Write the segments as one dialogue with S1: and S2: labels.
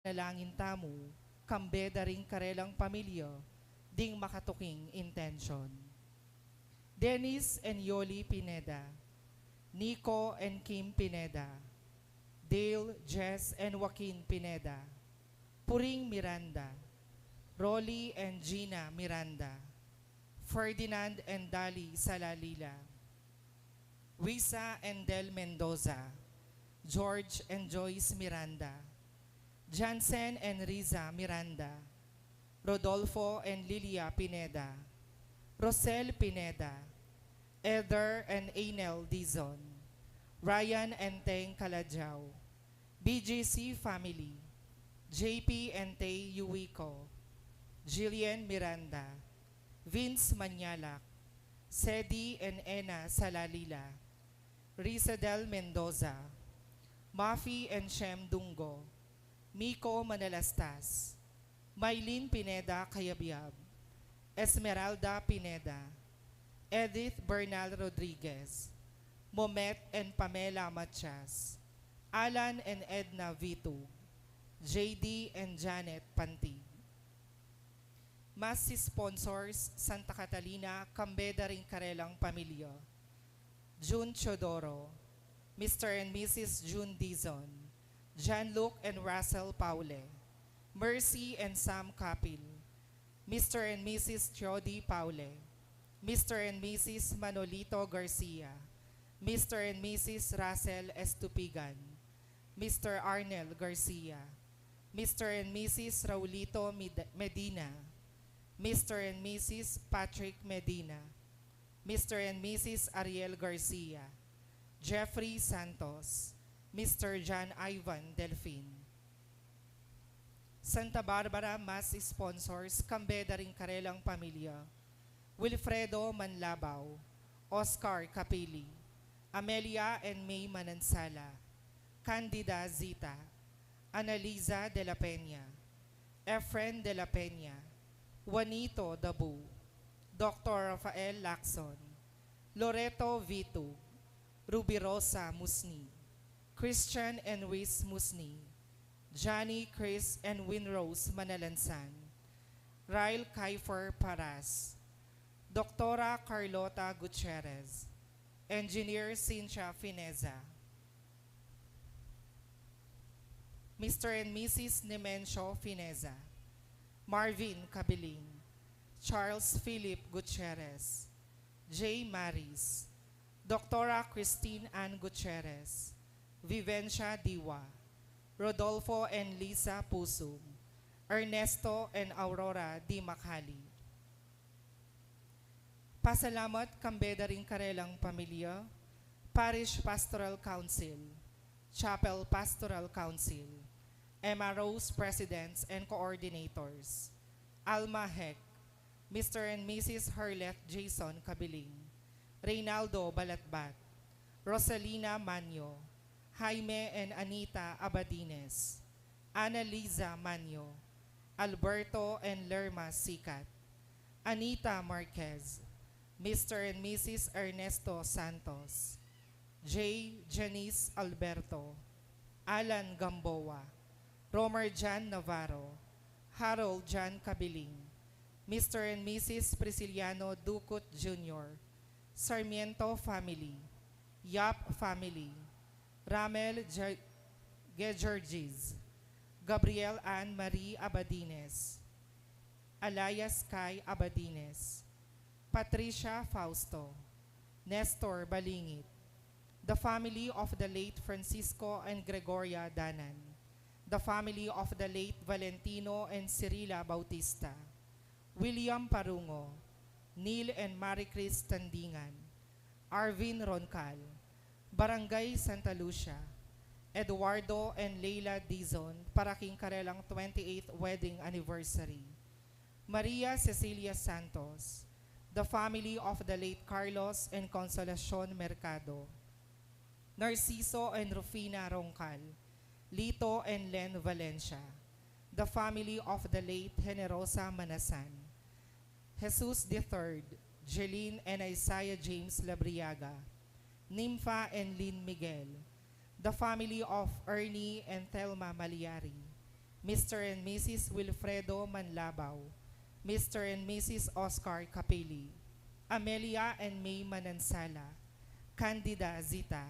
S1: Nalangin tamo, kambeda ring karelang pamilya, ding makatuking intention. Dennis and Yoli Pineda, Nico and Kim Pineda, Dale, Jess and Joaquin Pineda, Puring Miranda, Rolly and Gina Miranda, Ferdinand and Dali Salalila, Wisa and Del Mendoza, George and Joyce Miranda, Jansen and Riza Miranda, Rodolfo and Lilia Pineda, Rosel Pineda, Eder and Ainel Dizon, Ryan and Teng Kalajao, BGC family, JP and Tay Yuwico, Jillian Miranda, Vince Manyalak, Sedi and Ena Salalila, Rizadel Mendoza, Mafi and Shem Dungo, Miko Manalastas, Maylin Pineda Kayabyab, Esmeralda Pineda, Edith Bernal Rodriguez, Momet and Pamela Matias, Alan and Edna Vitu, JD and Janet Pantig. Mas sponsors Santa Catalina, Kambeda ring karelang pamilya, June Chodoro, Mr. and Mrs. June Dizon, Jean-Luc and Russell Paule, Mercy and Sam Kapil, Mr. and Mrs. Jody Paule, Mr. and Mrs. Manolito Garcia, Mr. and Mrs. Russell Estupigan, Mr. Arnel Garcia, Mr. and Mrs. Raulito Medina, Mr. and Mrs. Patrick Medina, Mr. and Mrs. Ariel Garcia, Jeffrey Santos, Mr. John Ivan Delfin. Santa Barbara Mass Sponsors, Kambeda ring karelang pamilya, Wilfredo Manlabaw, Oscar Capili, Amelia and May Manansala, Candida Zita, Analiza de la Peña, Efren de la Peña, Juanito Dabu, Dr. Rafael Lacson, Loreto Vitu, Rubirosa Musni, Christian and Ruiz Musni, Johnny, Chris, and Winrose Manalansan, Ryle Kiefer Paras, Dr. Carlota Gutierrez, Engineer Cynthia Fineza, Mr. and Mrs. Nemencio Fineza, Marvin Cabiling, Charles Philip Gutierrez, J. Maris, Dr. Christine Ann Gutierrez, Vivencia Diwa, Rodolfo and Lisa Pusum, Ernesto and Aurora Di Macali. Pasalamat Kambeda ring karelang pamilya, Parish Pastoral Council, Chapel Pastoral Council, Emma Rose Presidents and Coordinators, Alma Heck, Mr. and Mrs. Harleth Jason Cabiling, Reynaldo Balatbat, Rosalina Manyo, Jaime and Anita Abadines, Annalisa Manyo, Alberto and Lerma Sikat, Anita Marquez, Mr. and Mrs. Ernesto Santos, J. Janice Alberto, Alan Gamboa, Romer Jan Navarro, Harold Jan Cabiling, Mr. and Mrs. Prisciliano Ducut Jr., Sarmiento family, Yap family, Ramel Georgis, Gabriel Ann Marie Abadines, Alayas Kai Abadines, Patricia Fausto, Nestor Balingit, the family of the late Francisco and Gregoria Danan, the family of the late Valentino and Cirila Bautista, William Parungo, Neil and Maricris Tandingan, Arvin Roncal, Barangay Santa Lucia, Eduardo and Leila Dizon para king karelang 28th wedding anniversary, Maria Cecilia Santos, the family of the late Carlos and Consolacion Mercado, Narciso and Rufina Roncal, Lito and Len Valencia, the family of the late Generosa Manasan, Jesus III, Jeline and Isaiah James Labriaga, Nympha and Lynn Miguel, the family of Ernie and Thelma Maliari, Mr. and Mrs. Wilfredo Manlabaw, Mr. and Mrs. Oscar Capili, Amelia and May Manansala, Candida Zita,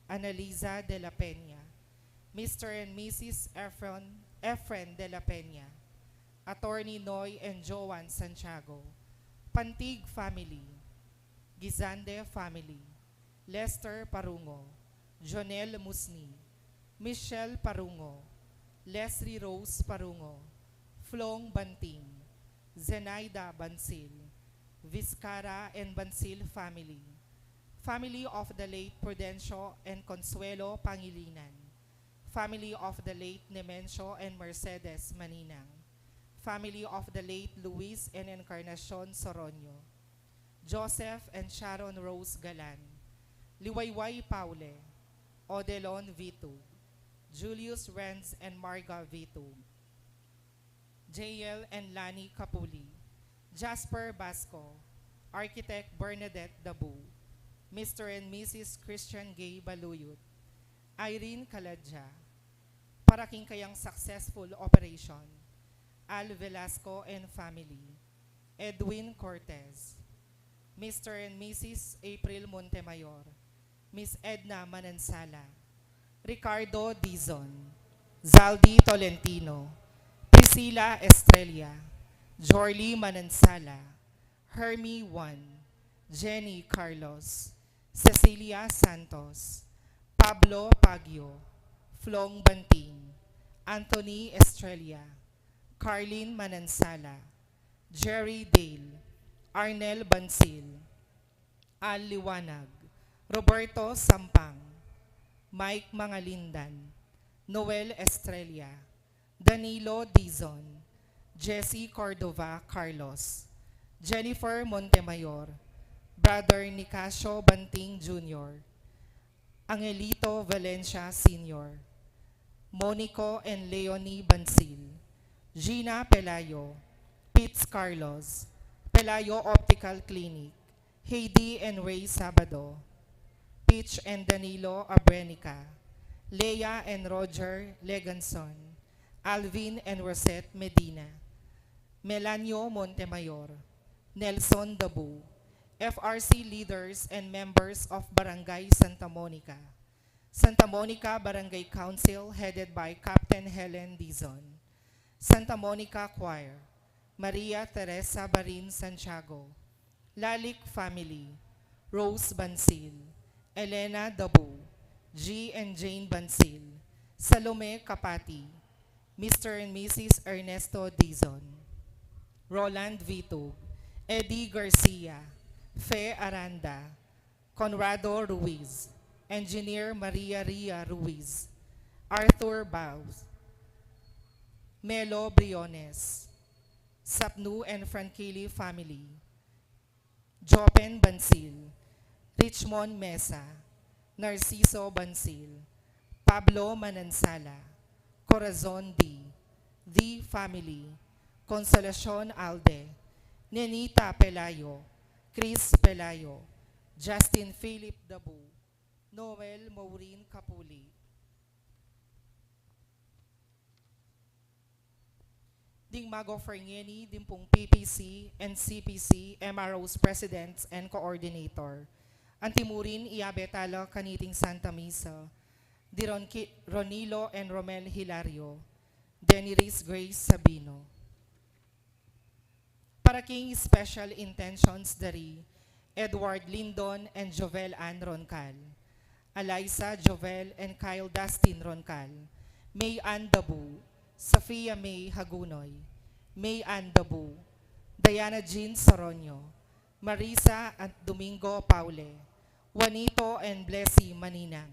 S1: Analiza de la Peña, Mr. and Mrs. Efren de la Peña, Attorney Noy and Joan Santiago, Pantig family, Gizande family, Lester Parungo, Jonel Musni, Michelle Parungo, Leslie Rose Parungo, Flong Banting, Zenaida Bansil, Vizcara and Bansil family, family of the late Prudencio and Consuelo Pangilinan, family of the late Nemencio and Mercedes Maninang, family of the late Luis and Encarnacion Soronio, Joseph and Sharon Rose Galan, Liwayway Paule, Odelon Vitug, Julius Renz and Marga Vitug, JL and Lani Capuli, Jasper Basco, Architect Bernadette Dabu, Mr. and Mrs. Christian Gay Baluyut, Irene Kaladja, para kayang successful operation, Al Velasco and family, Edwin Cortez, Mr. and Mrs. April Montemayor, Miss Edna Manansala, Ricardo Dizon, Zaldi Tolentino, Priscilla Estrella, Jorly Manansala, Hermie Juan, Jenny Carlos, Cecilia Santos, Pablo Pagio, Flong Banting, Anthony Estrella, Carlin Manansala, Jerry Dale, Arnel Bansil, Al Liwanag, Roberto Sampang, Mike Mangalindan, Noel Estrella, Danilo Dizon, Jesse Cordova Carlos, Jennifer Montemayor, Brother Nicasio Banting Jr., Angelito Valencia Sr., Monico and Leonie Bansil, Gina Pelayo, Pitts Carlos, Pelayo Optical Clinic, Heidi and Ray Sabado, Peach and Danilo Abrenica, Leia and Roger Leganson, Alvin and Rosette Medina, Melanio Montemayor, Nelson Dabu, FRC leaders and members of Barangay Santa Monica Barangay Council headed by Captain Helen Dizon, Santa Monica Choir, Maria Teresa Barin Santiago, Lalik family, Rose Bansil, Elena Dabu, G and Jane Bansil, Salome Kapati, Mr. and Mrs. Ernesto Dizon, Roland Vitug, Eddie Garcia, Fe Aranda, Conrado Ruiz, Engineer Maria Ria Ruiz, Arthur Baus, Melo Briones, Sapnu and Frankili family, Jopen Bansil, Richmond Mesa, Narciso Bansil, Pablo Manansala, Corazon D, The Family, Consolacion Alde, Nenita Pelayo, Chris Pelayo, Justin Philip Dabu, Noel Maureen Capuli. Ding Mago Fernieni, Dimpong PPC and CPC, MRO's Presidents and Coordinator. Antimurin Iabetalo Kaniting Santa Misa, Ronilo and Romel Hilario, Deniris Grace Sabino. Para king special intentions dari, Edward Lindon and Jovel Ann Roncal, Eliza Jovel and Kyle Dustin Roncal, May Ann Dabu, Safia May Hagunoy, May Ann Dabu, Diana Jean Soronio, Marisa at Domingo Paule, Juanito and Blessy Maninang,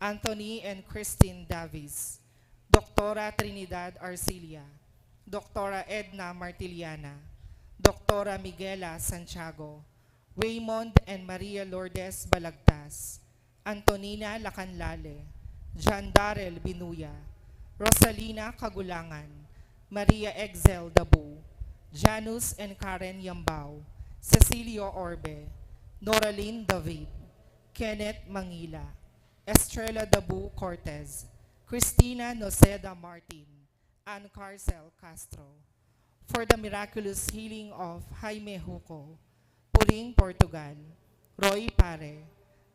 S1: Anthony and Christine Davis, Doctora Trinidad Arcilia, Doctora Edna Martiliana, Doctora Miguela Santiago, Raymond and Maria Lourdes Balagtas, Antonina Lacanlale, John Darrell Binuya, Rosalina Kagulangan, Maria Excel Dabu, Janus and Karen Yambao, Cecilio Orbe, Noraline David, Kenneth Mangila, Estrella Dabu Cortez, Cristina Noceda Martin, Ann Carcel Castro. For the miraculous healing of Jaime Huco, Puring, Portugal, Roy Pare,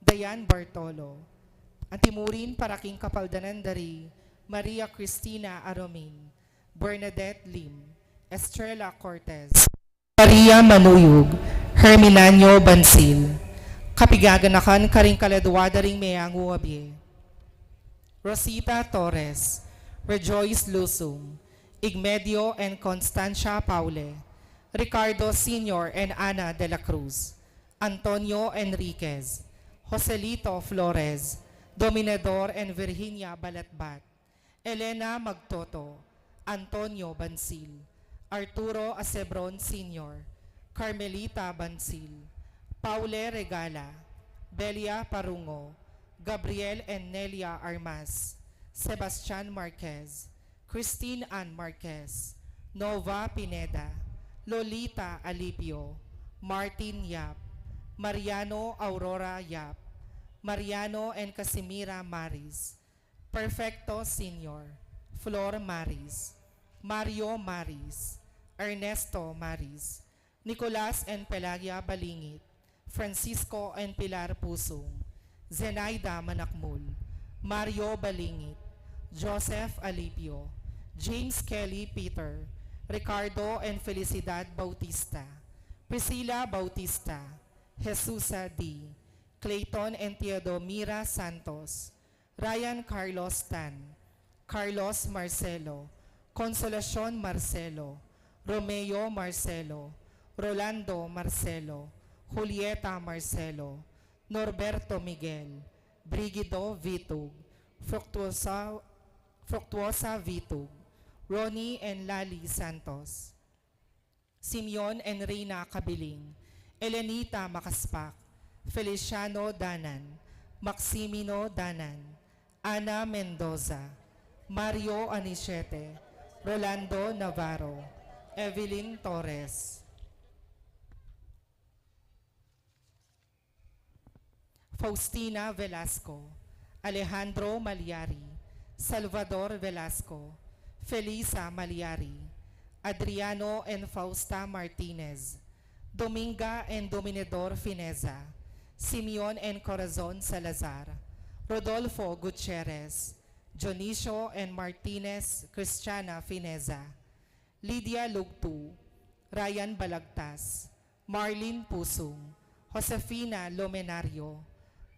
S1: Dayan Bartolo, Antimurin Paraking Kapaldanan Dari, Maria Cristina Aromin, Bernadette Lim, Estrella Cortez, Maria Manuyug, Herminanyo Bansil, Kapigaganakan Karing Kaladwada ring Mayang Uabye, Rosita Torres, Rejoice Lusung, Igmedio and Constancia Paule, Ricardo Sr. and Ana de la Cruz, Antonio Enriquez, Joselito Flores, Dominador and Virginia Balatbat, Elena Magtoto, Antonio Bansil, Arturo Acebron Sr., Carmelita Bansil, Paule Regala, Belia Parungo, Gabriel and Nelia Armas, Sebastian Marquez, Christine Ann Marquez, Nova Pineda, Lolita Alipio, Martin Yap, Mariano Aurora Yap, Mariano and Casimira Maris, Perfecto Sr., Flor Maris, Mario Maris, Ernesto Maris, Nicolas and Pelagia Balingit, Francisco and Pilar Pusong, Zenaida Manakmul, Mario Balingit, Joseph Alipio, James Kelly Peter, Ricardo and Felicidad Bautista, Priscilla Bautista, Jesusa D., Clayton and Teodomira Santos, Ryan Carlos Tan, Carlos Marcelo, Consolacion Marcelo, Romeo Marcelo, Rolando Marcelo, Julieta Marcelo, Norberto Miguel, Brigido Vitug, Fructuosa Vitug, Ronnie and Lali Santos, Simeon and Reina Kabiling, Elenita Makaspak, Feliciano Danan, Maximino Danan, Ana Mendoza, Mario Anichete, Rolando Navarro, Evelyn Torres, Faustina Velasco, Alejandro Maliari, Salvador Velasco, Felisa Maliari, Adriano and Fausta Martinez, Dominga and Dominador Fineza, Simeon and Corazon Salazar, Rodolfo Gutierrez, Dionisio and Martinez Cristiana Fineza, Lydia Lugtu, Ryan Balagtas, Marlene Pusong, Josefina Lomenario,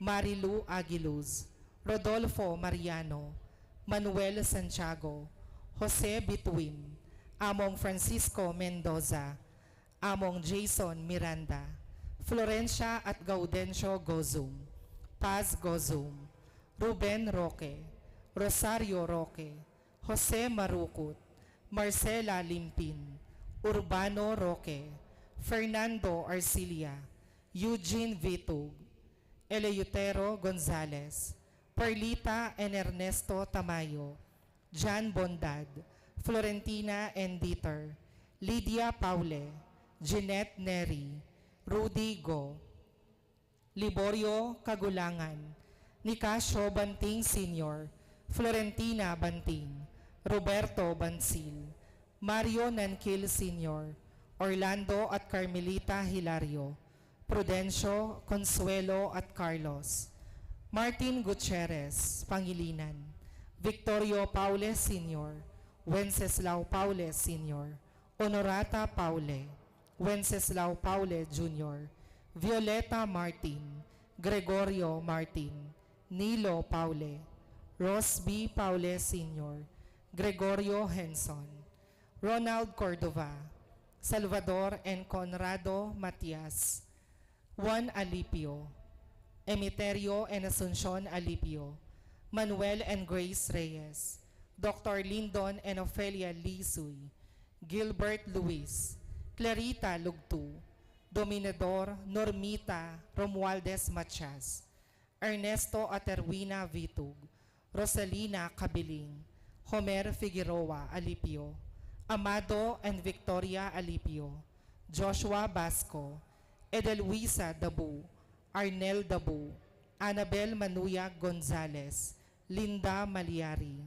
S1: Marilu Aguiluz, Rodolfo Mariano, Manuel Santiago, Jose Bituin, Among Francisco Mendoza, Among Jason Miranda, Florencia at Gaudencio Gozum, Paz Gozum, Ruben Roque, Rosario Roque, Jose Marukut, Marcela Limpin, Urbano Roque, Fernando Arcilia, Eugene Vitug, Eleutero Gonzalez, Perlita and Ernesto Tamayo, Jan Bondad, Florentina and Dieter, Lydia Paule, Jeanette Neri, Rudy Go, Liborio Kagulangan, Nicasio Banting Sr., Florentina Banting, Roberto Bansil, Mario Nankil Sr., Orlando at Carmelita Hilario, Prudencio, Consuelo at Carlos, Martin Gutierrez, Pangilinan, Victorio Paule Sr., Wenceslao Paule Sr., Honorata Paule, Wenceslao Paule Jr., Violeta Martin, Gregorio Martin, Nilo Paule, Ross B. Paule Sr., Gregorio Henson, Ronald Cordova, Salvador and Conrado Matias, Juan Alipio, Emiterio and Asuncion Alipio, Manuel and Grace Reyes, Dr. Lyndon and Ofelia Lisuy, Gilbert Luis, Clarita Lugtu, Dominador Normita Romualdez Machas, Ernesto Aterwina Vitug, Rosalina Kabiling, Homer Figueroa Alipio, Amado and Victoria Alipio, Joshua Basco, Edelwisa Dabu, Arnel Dabu, Annabel Manuya Gonzalez, Linda Maliari.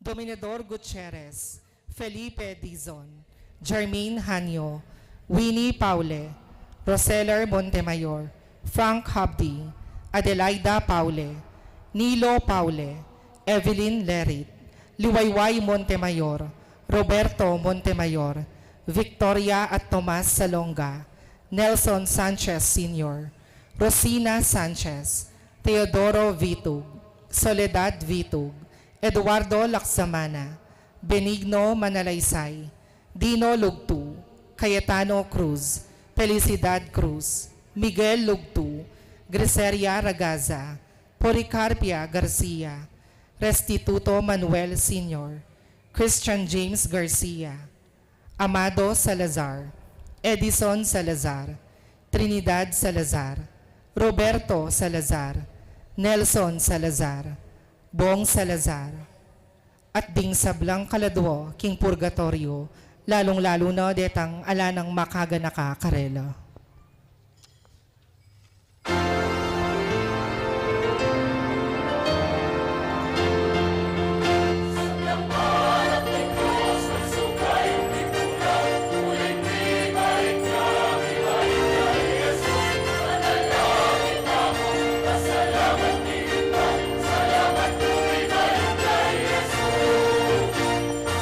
S1: Dominador Gutierrez, Felipe Dizon, Jermaine Hanyo, Winnie Paule, Roseller Montemayor, Frank Habdi, Adelaida Paule, Nilo Paule, Evelyn Lerit, Liwayway Montemayor, Roberto Montemayor, Victoria at Tomas Salonga, Nelson Sanchez Sr., Rosina Sanchez, Teodoro Vitug, Soledad Vitug, Eduardo Laksamana, Benigno Manalaysay, Dino Lugtu, Cayetano Cruz, Felicidad Cruz, Miguel Lugtu, Griseria Ragaza, Policarpia Garcia, Restituto Manuel Sr., Christian James Garcia, Amado Salazar, Edison Salazar, Trinidad Salazar, Roberto Salazar, Nelson Salazar, Bong Salazar, at ding sablang kaladwo king purgatorio, lalong-lalo na detang alanang makaganaka karela.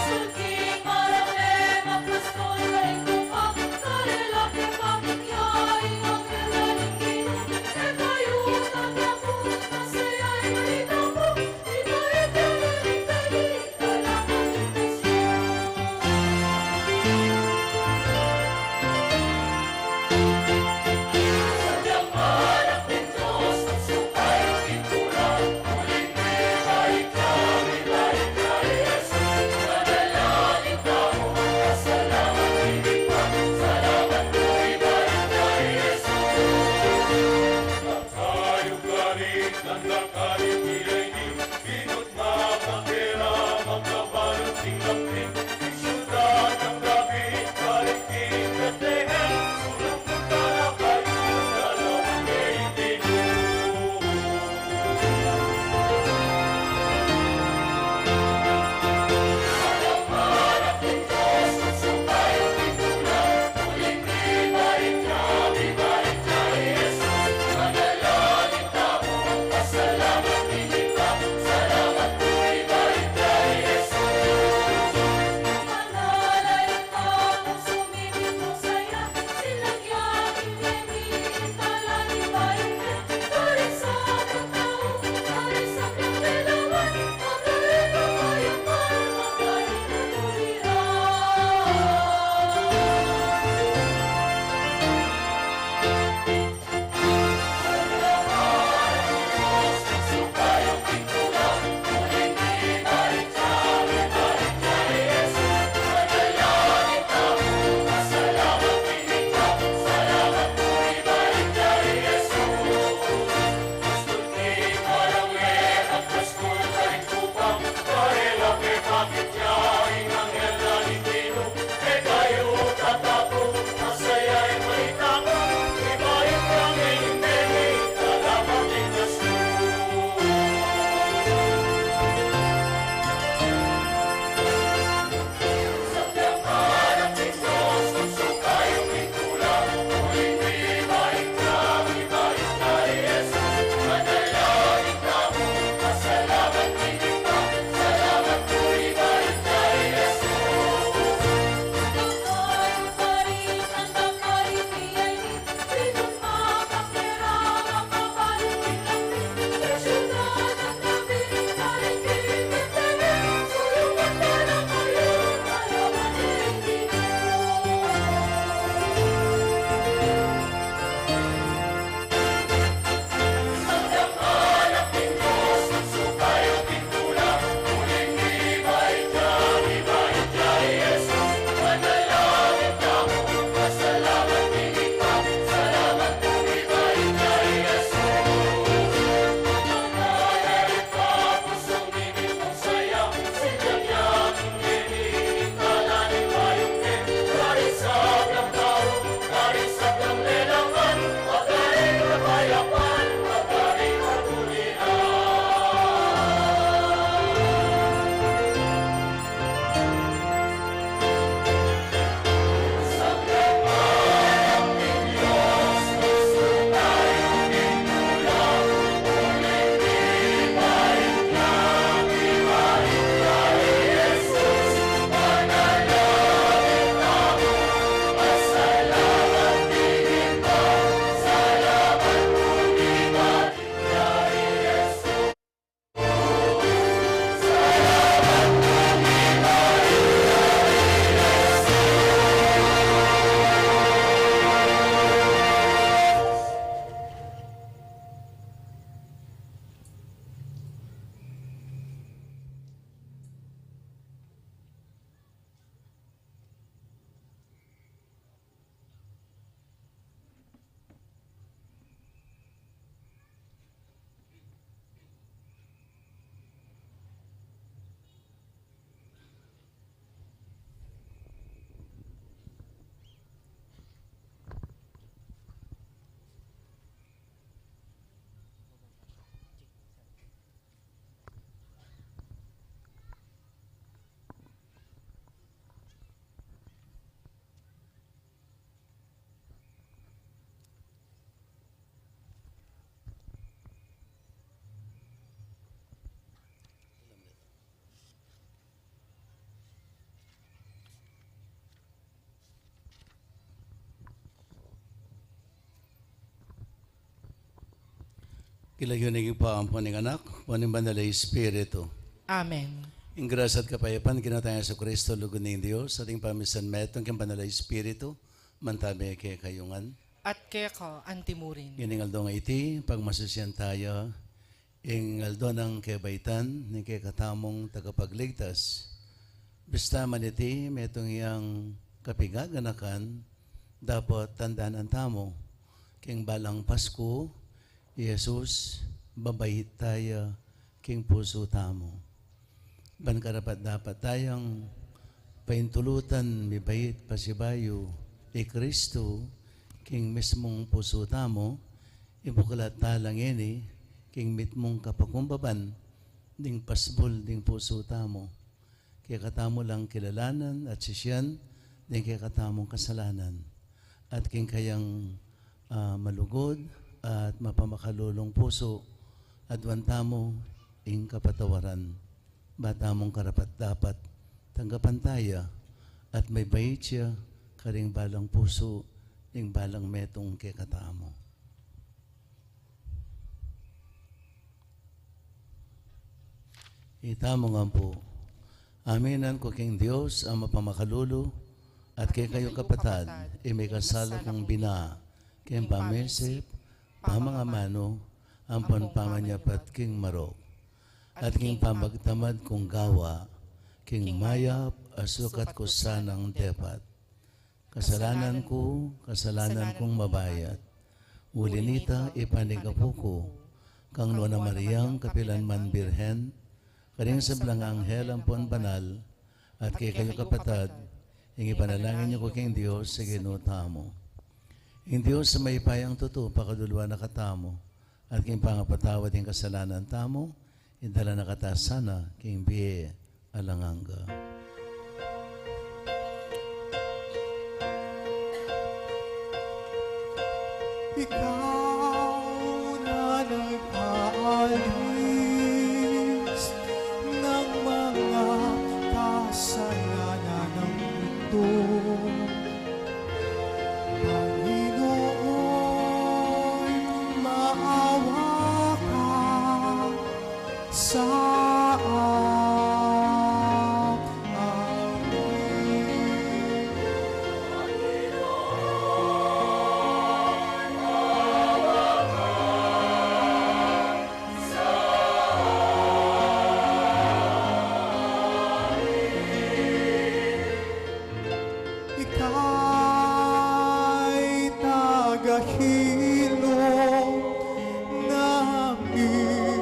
S2: Sulking marang lema, Paskol, Rainbow, Karela, Peppa, Kilayo naging paampo ng anak, paning banal na Espiritu.
S1: Amen.
S2: Ang grasya at kapayapan, kinataya sa Kristo, lugod ng Diyos, ating pamisan metong kang banal na Espiritu, mantabi kay kayungan.
S1: At keko antimurin.
S2: Giningaldo nga iti, pagmasusyan tayo, ingaldo ng kebaitan, ng kekatamong tagapagligtas. Basta man iti, metong iyang kapigaganakan, dapat tandaan ang tamo, king balang Pasko, Jesus, babait tayo, king puso tamo. Ban karapat dapat tayong paintulutan, mibait, pasibayo, Kristo, king mismong puso tamo, ibukalat talang ini, king mitmong kapakumbaban, ding pasbol, ding puso tamo. Kaya katamo lang kilalanan at sisyan, ding kaya katamong kasalanan. At king kayang malugod at mapamakalulong puso, at wantamo ing kapatawaran. Bata mong karapat dapat tanggapan tayo at may bait siya karing balang puso ing balang metong kekatamo. Itamo nga po, aminan ko king Diyos ang mapamakalulo at kay kayo kapatad, may kasala kong bina, kayong pamesip, pamangamano, ang panpamanyapat king marok. At king pamagtamad kong gawa, king mayap, asukat ko sanang depat. Kasalanan kong mabayat. Ulinita ipanigapo ko, kang Nona Mariang kapilan man birhen, karing sablang anghel ang puan banal, at kay kayo kapatad, ing ipanalangin niyo ko king Diyos sa ginutamo. Ing Diyos sa may payang totoo, pakadulwa na katamo, at king pangapatawad yung kasalanan tamo, indala na katasana, king biye alanganga.
S3: Ikaw na nag-aalis ng mga kasalanan ng mundo. Panginoon, maawa ka sa ika'y tagahilom namin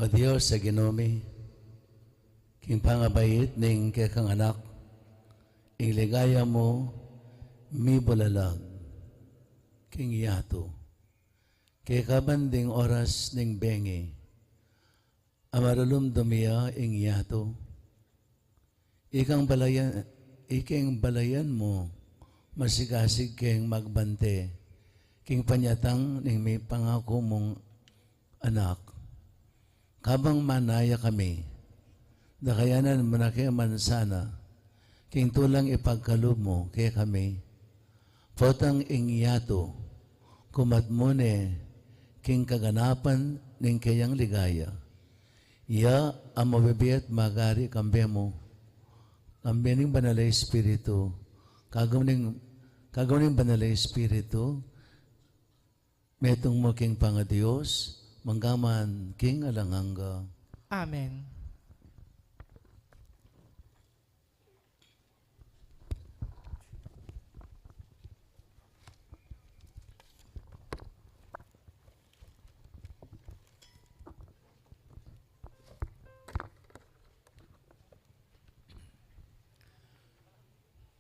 S2: O Dios sa ginomi, king pangabait ning kekang anak, iligaya mo, mi bulalag, king yato, kay kabanding oras ning bengi, amarulum dumiya ing yato, iking balayan mo, masigasig king magbante, king panyatang ning may pangako mong anak, kabang manaya kami, dakayanan mo na kay mansana, king tulang ipagkalob mo kay kami, potang ingyato, kumat mo ne, king kaganapan ning kayang ligaya, iya ang mabibiyat magari kambe mo, kambe ning banalay espiritu, kagawin ning banalay espiritu, metong mo king pangadiyos, manggaman king alanganga.
S1: Amen.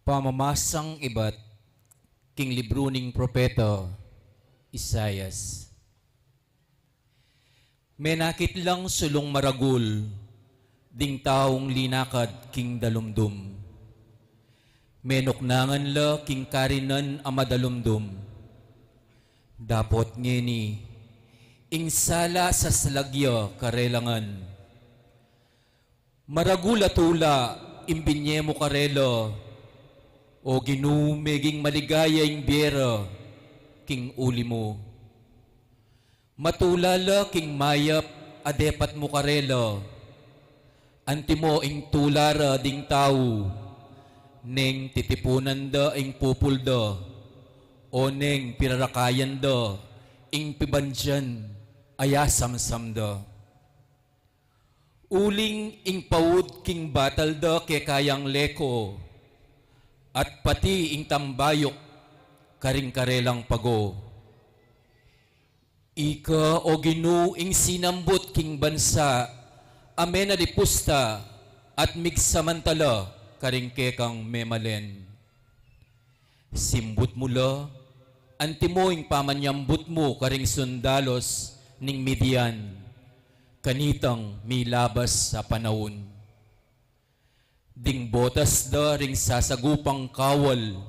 S4: Pamamasang iba't king libro ning propeta Isayas. May nakit lang sulong maragul, ding taong linakad king dalumdum. Menoknangan la king karinan amadalumdum. Dapot ngeni, ingsala sa salagya karelangan. Maragula tula, imbinye mo karelo, o ginumeging maligaya ing biyera, king uli mo. Matulala king mayap, adepat mo karela, anti mo ing tulara ding tao, neng titipunan da ing pupulda, o neng pirarakayan da, ing pibanjan, ayasamsam da. Uling ing paud king batal da ke kayang leko, at pati ing tambayok, karing-karelang pago. Ika o ginu ing sinambot king bansa, amena di pusta, at migsamantala, karing-kekang memalen. Simbut mula, anti mo ing pamanyambut mo, karing sundalos, ning Midian, kanitang milabas sa panahon. Ding botas da ring sasagupang kawal,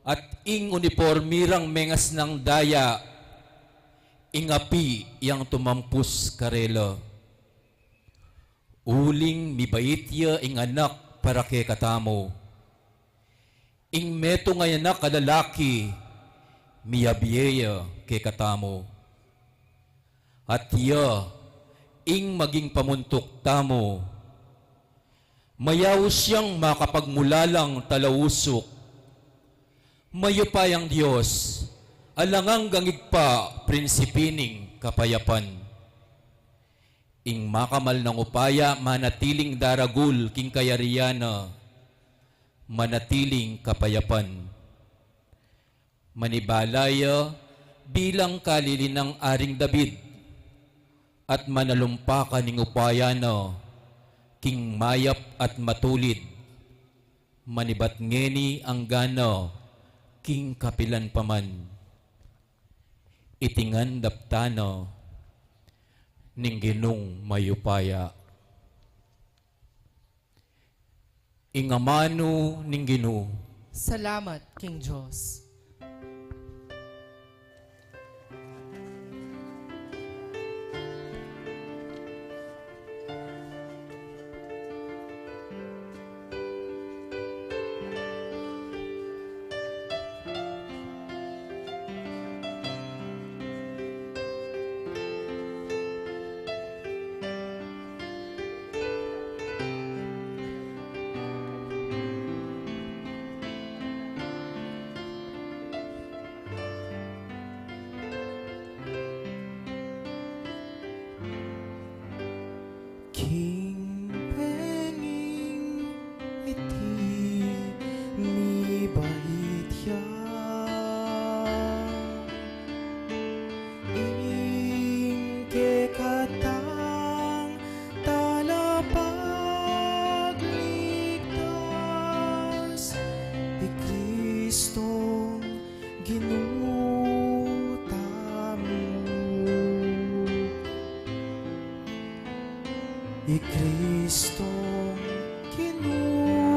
S4: at ing uniformirang mengas ng daya, ingapi yang tumampus karela. Uling mibait ya ing anak para kay katamo. Ing meto nga anak kalalaki, miyabiyeya kay katamo. At ya, ing maging pamuntok tamo, mayaw siyang makapagmulalang talausok. Mayupay ang Diyos, alangang gangig pa prinsipining kapayapan. Ing makamal ng upaya, manatiling daragul king kayariyana, manatiling kapayapan. Manibalaya bilang kalili ng Aring David, at manalumpakan ning upayana, king mayap at matulid, manibat ngeni ang gana, king kapilan paman. Itingan daptana, ning ginung mayupaya. Ingamano ning Ginoo.
S1: Salamat, King Diyos.
S3: King Penging iti mi bait ya ing ke kata Kristong kinutamo.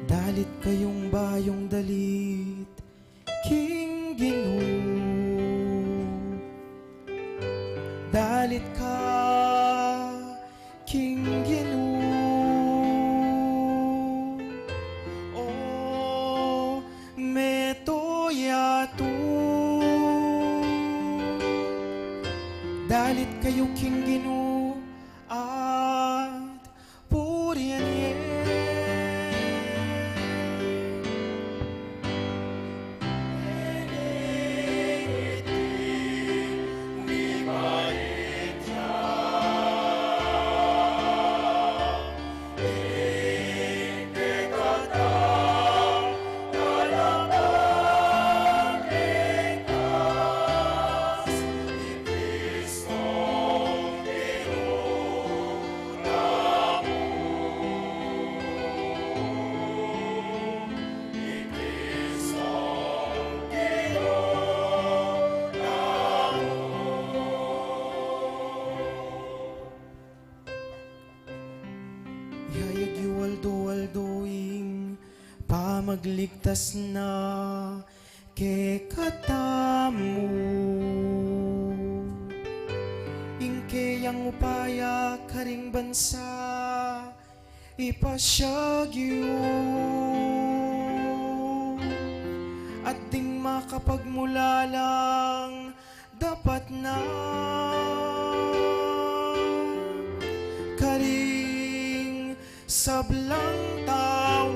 S3: Dalit kayong bayong dalit, King Ginoo. Dalit ka, King Ginoo. O metoyato. Dalit kayo, King Ginoo, at purihan Ihayag yu waldo-waldoing pamagligtas na ke katamu. Ingke yang upaya karing bansa ipasyag yu. At ding makapagmula lang dapat na karing sablang tao.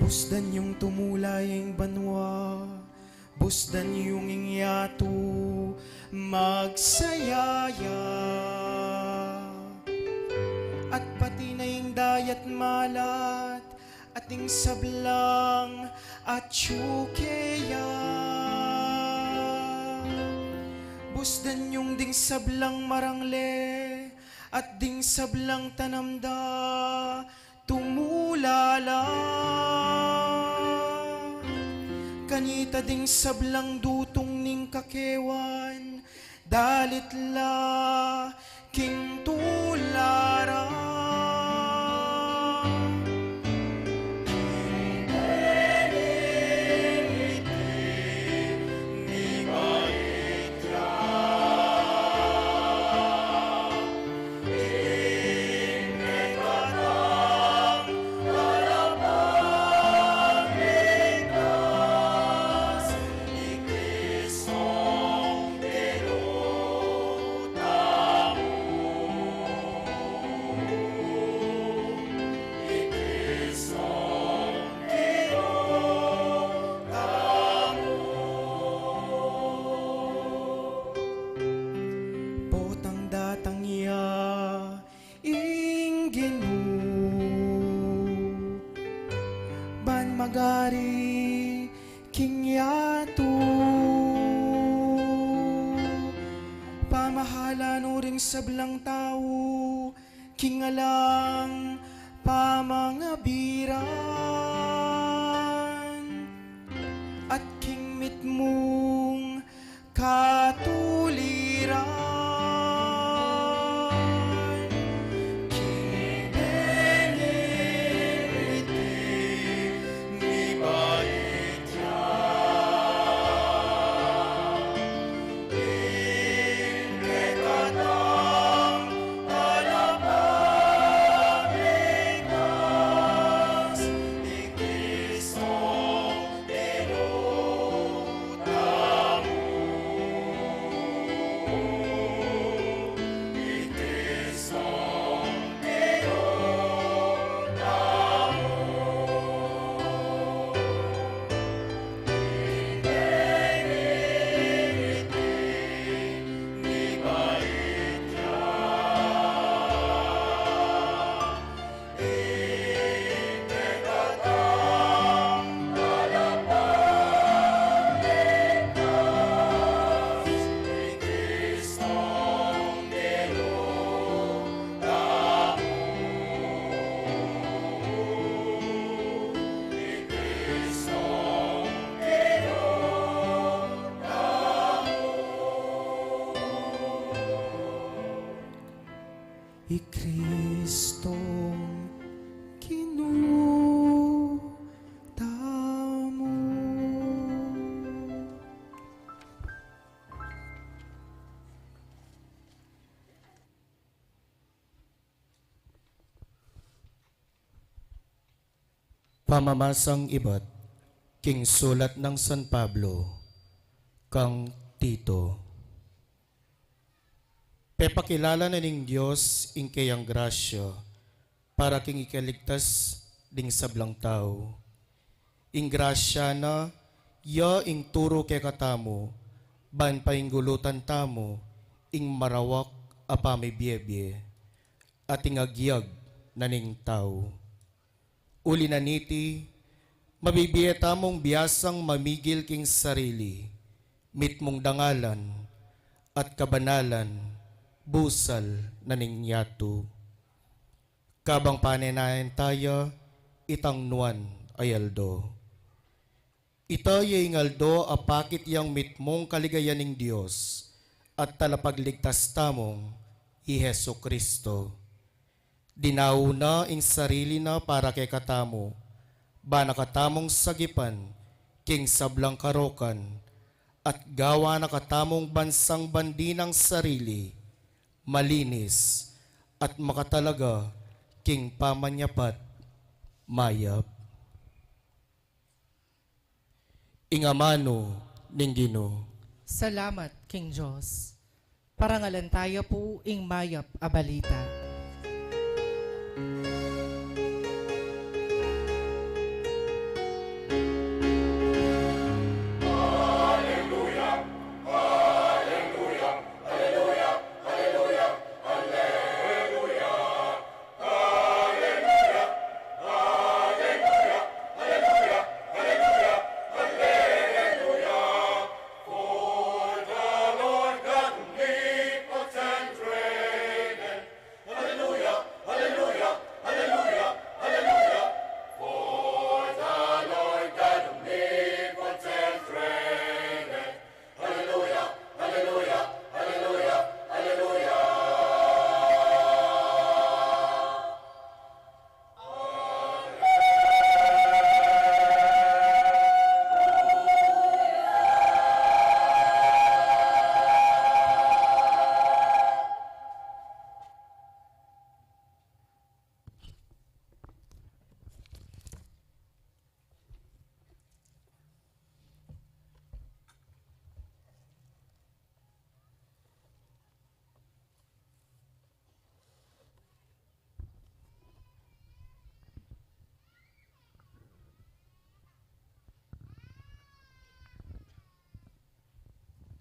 S3: Busdan yung tumulay ang banwa, busdan yung ingyato magsayaya. At pati na yung dayat malat, ating sablang at tsukeya. Busdan yung ding sablang marangle, at ding sablang tanamda tumulala. Kanita ding sablang dutong ning kakewan, dalit la king tulara. Magari kinyato pamahala no ring sablang tao kingalang pamangabiran at kingmit mong katuliran. King Benedicti, mi bait in kekatang talapamitas ni Cristo tinutamo. Ni Cristo Kristong kinutamo. Pamamasang iba't king sulat ng San Pablo kang Tito. Pepakilala na ning Diyos ing kayang grasya para king ikaligtas ding sablang tao. Ing grasya na ya ing turo kay katamo, ban painggulutan tamo, ing marawak apami biyebye, at ing agyag na ning tao. Uli na niti, mabibiye tamong biyasang mamigil king sarili, mit mong dangalan at kabanalan, busal na ninyato. Kabang panenayan tayo, itang nuan ayaldo. Ito yung aldo apakit yang mitmong kaligayan ng Diyos at talapagligtas tamong i Heso Kristo. Dinauna ing sarili na para kay katamo, ba nakatamong sagipan, king sablang karokan, at gawa nakatamong bansang bandinang sarili, malinis at makatalaga king pamanyapat mayap. Ingamano ning Ginoo.
S1: Salamat, King Diyos. Parangalan tayo po ing mayap a balita.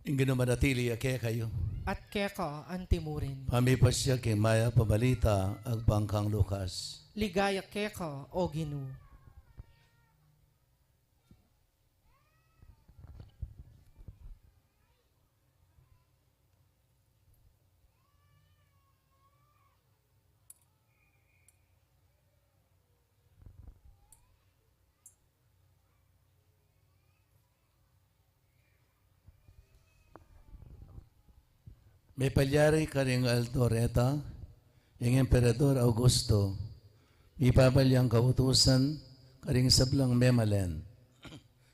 S2: Ing ginamanatili kaya kayo.
S1: At keko ang timurin.
S2: Pamipas siya kay Maya pabalita agpangkang Lukas.
S1: Ligaya keko o Ginoo.
S2: May palyari ka rin Aldoreta, yung Emperador Augusto, ipabalyang kautusan karing sablang memalen,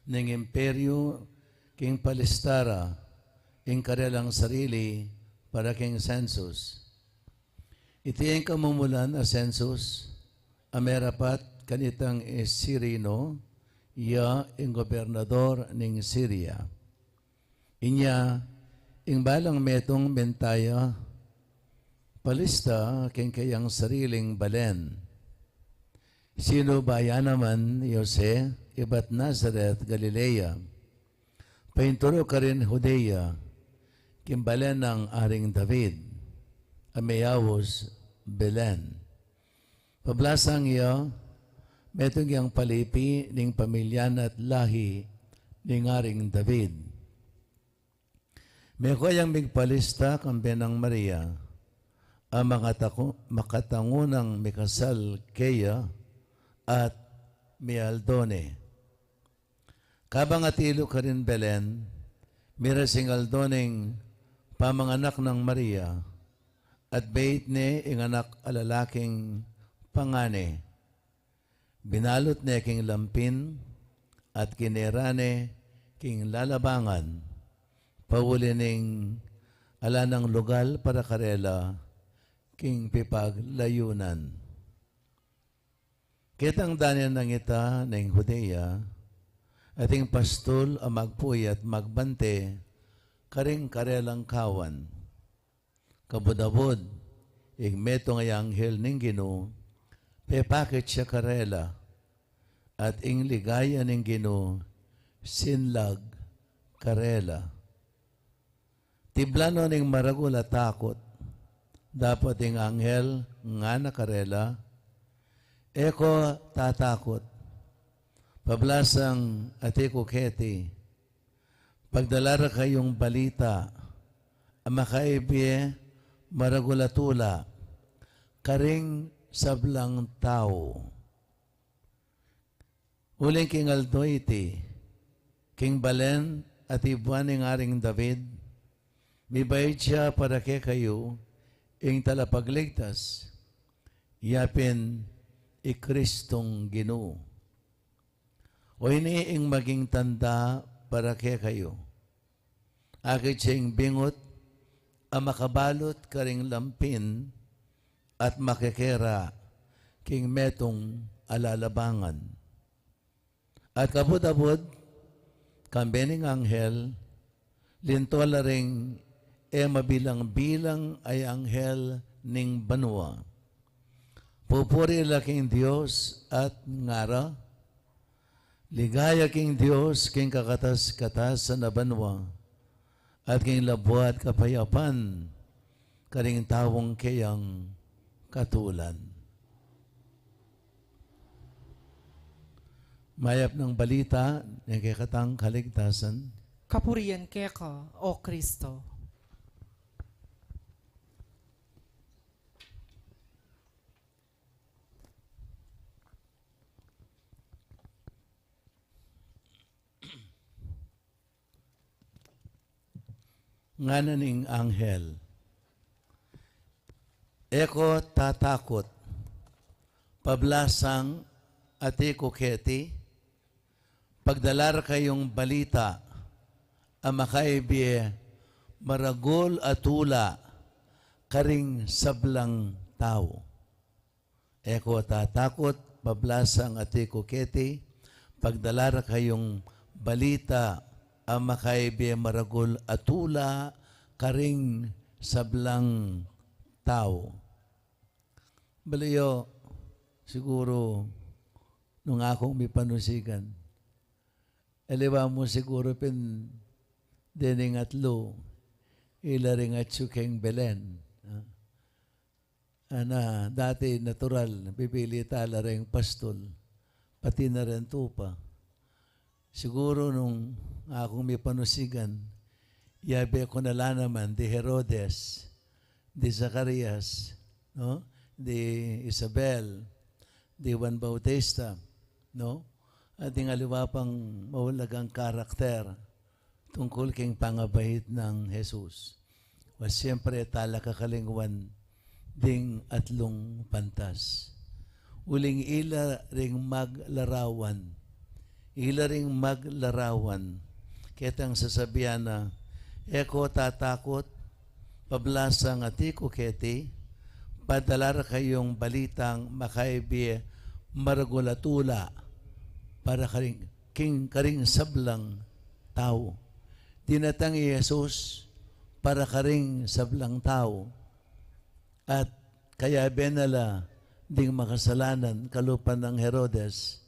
S2: ng imperyo king Palestara, ing karelang sarili para king census. Iti ang kamumulan a census, amerapat kanitang Sirino, iya ing gobernador ning Syria. Inya, ing balang metong bentaya, palista king kayang sariling balen. Sino baya naman, Jose, ibat Nazareth, Galilea. Painturo ka rin Judea, kimbalen ng Aring David, Amayawos, Belen. Pablasang iyo, metong yang palipi ning pamilyan at lahi ning Aring David. May kayang migpalista kambe ng Maria, ang makatangunang mikasal keya at mialdone. Kabang atilo ka rin Belen, mirasing aldoneng pamanganak ng Maria, at bait ne ing anak alalaking pangane. Binalot ne king lampin, at kinerane king lalabangan, pauli ning ala ng lugal para karela, king pipag layunan. Kitang danin ng ita ng Judea, ating pastol ang magpuy at magbante, karing karelang kawan. Kabudabod, igmeto nga anghel ning Ginoo, pepakit siya karela, at ing ligaya ning Ginoo, sinlag karela. Tiblano ning maragul at takot, dapat ing anghel nga nakarela, eko tatakot, pablasang atiko keti, pagdalara kayong balita, ang makaibye maragulatula, karing sablang tao. Uling king Aldoiti, king Balen at ibuan ng Aring David, mibayad siya para kay kayo, ing talapagligtas, yapin ikristong Ginoo. O iniing maging tanda para kay kayo. Akit siyang bingot, ang makabalot karing lampin at makikera king metong alalabangan. At kabud-abud, kambening anghel, lintola ring mabilang-bilang ay anghel ning banwa. Pupuri laking Diyos at ngara, ligaya king Diyos king kakatas-katas sa nabanwa, at king labuat kapayapan, karing tawong kayang katulan. Mayap ng balita, ng kekatang kaligtasan,
S1: Kapurian keka, O Kristo.
S2: nga ning anghel, eko tatakot, pablasang ati kuketi, pagdalar kayong balita, ang makaibye, maragol atula, karing sablang tao. Eko tatakot, pablasang ati kuketi, pagdalar kayong balita, ang makaibye maragol atula, karing sablang tao. Baliyo, siguro, nung akong may panusigan, aliwa mo siguro pin dining atlo, ilaring at sukeng Belen. Ana, dati natural, pipili tala rin pastol, pati na rin tupa. Siguro nung akong may panusigan, yabe ko nala naman di Herodes, di Zacarias, no? Di Isabel, di Juan Bautista, no? At yung aliwa pang mawalagang karakter tungkol king pangabahit ng Jesus. was siyempre tala kakalingwan ding atlong pantas. Uling ila ring maglarawan. Ila ring maglarawan. Ketang sasabihan na, eko tatakot, pablasang ati ko keti, padalar kayong balitang makaibi maragulatula para karing sablang tao. Dinatang Yesus para karing sablang tao. At kaya benala ding makasalanan kalupan ng Herodes.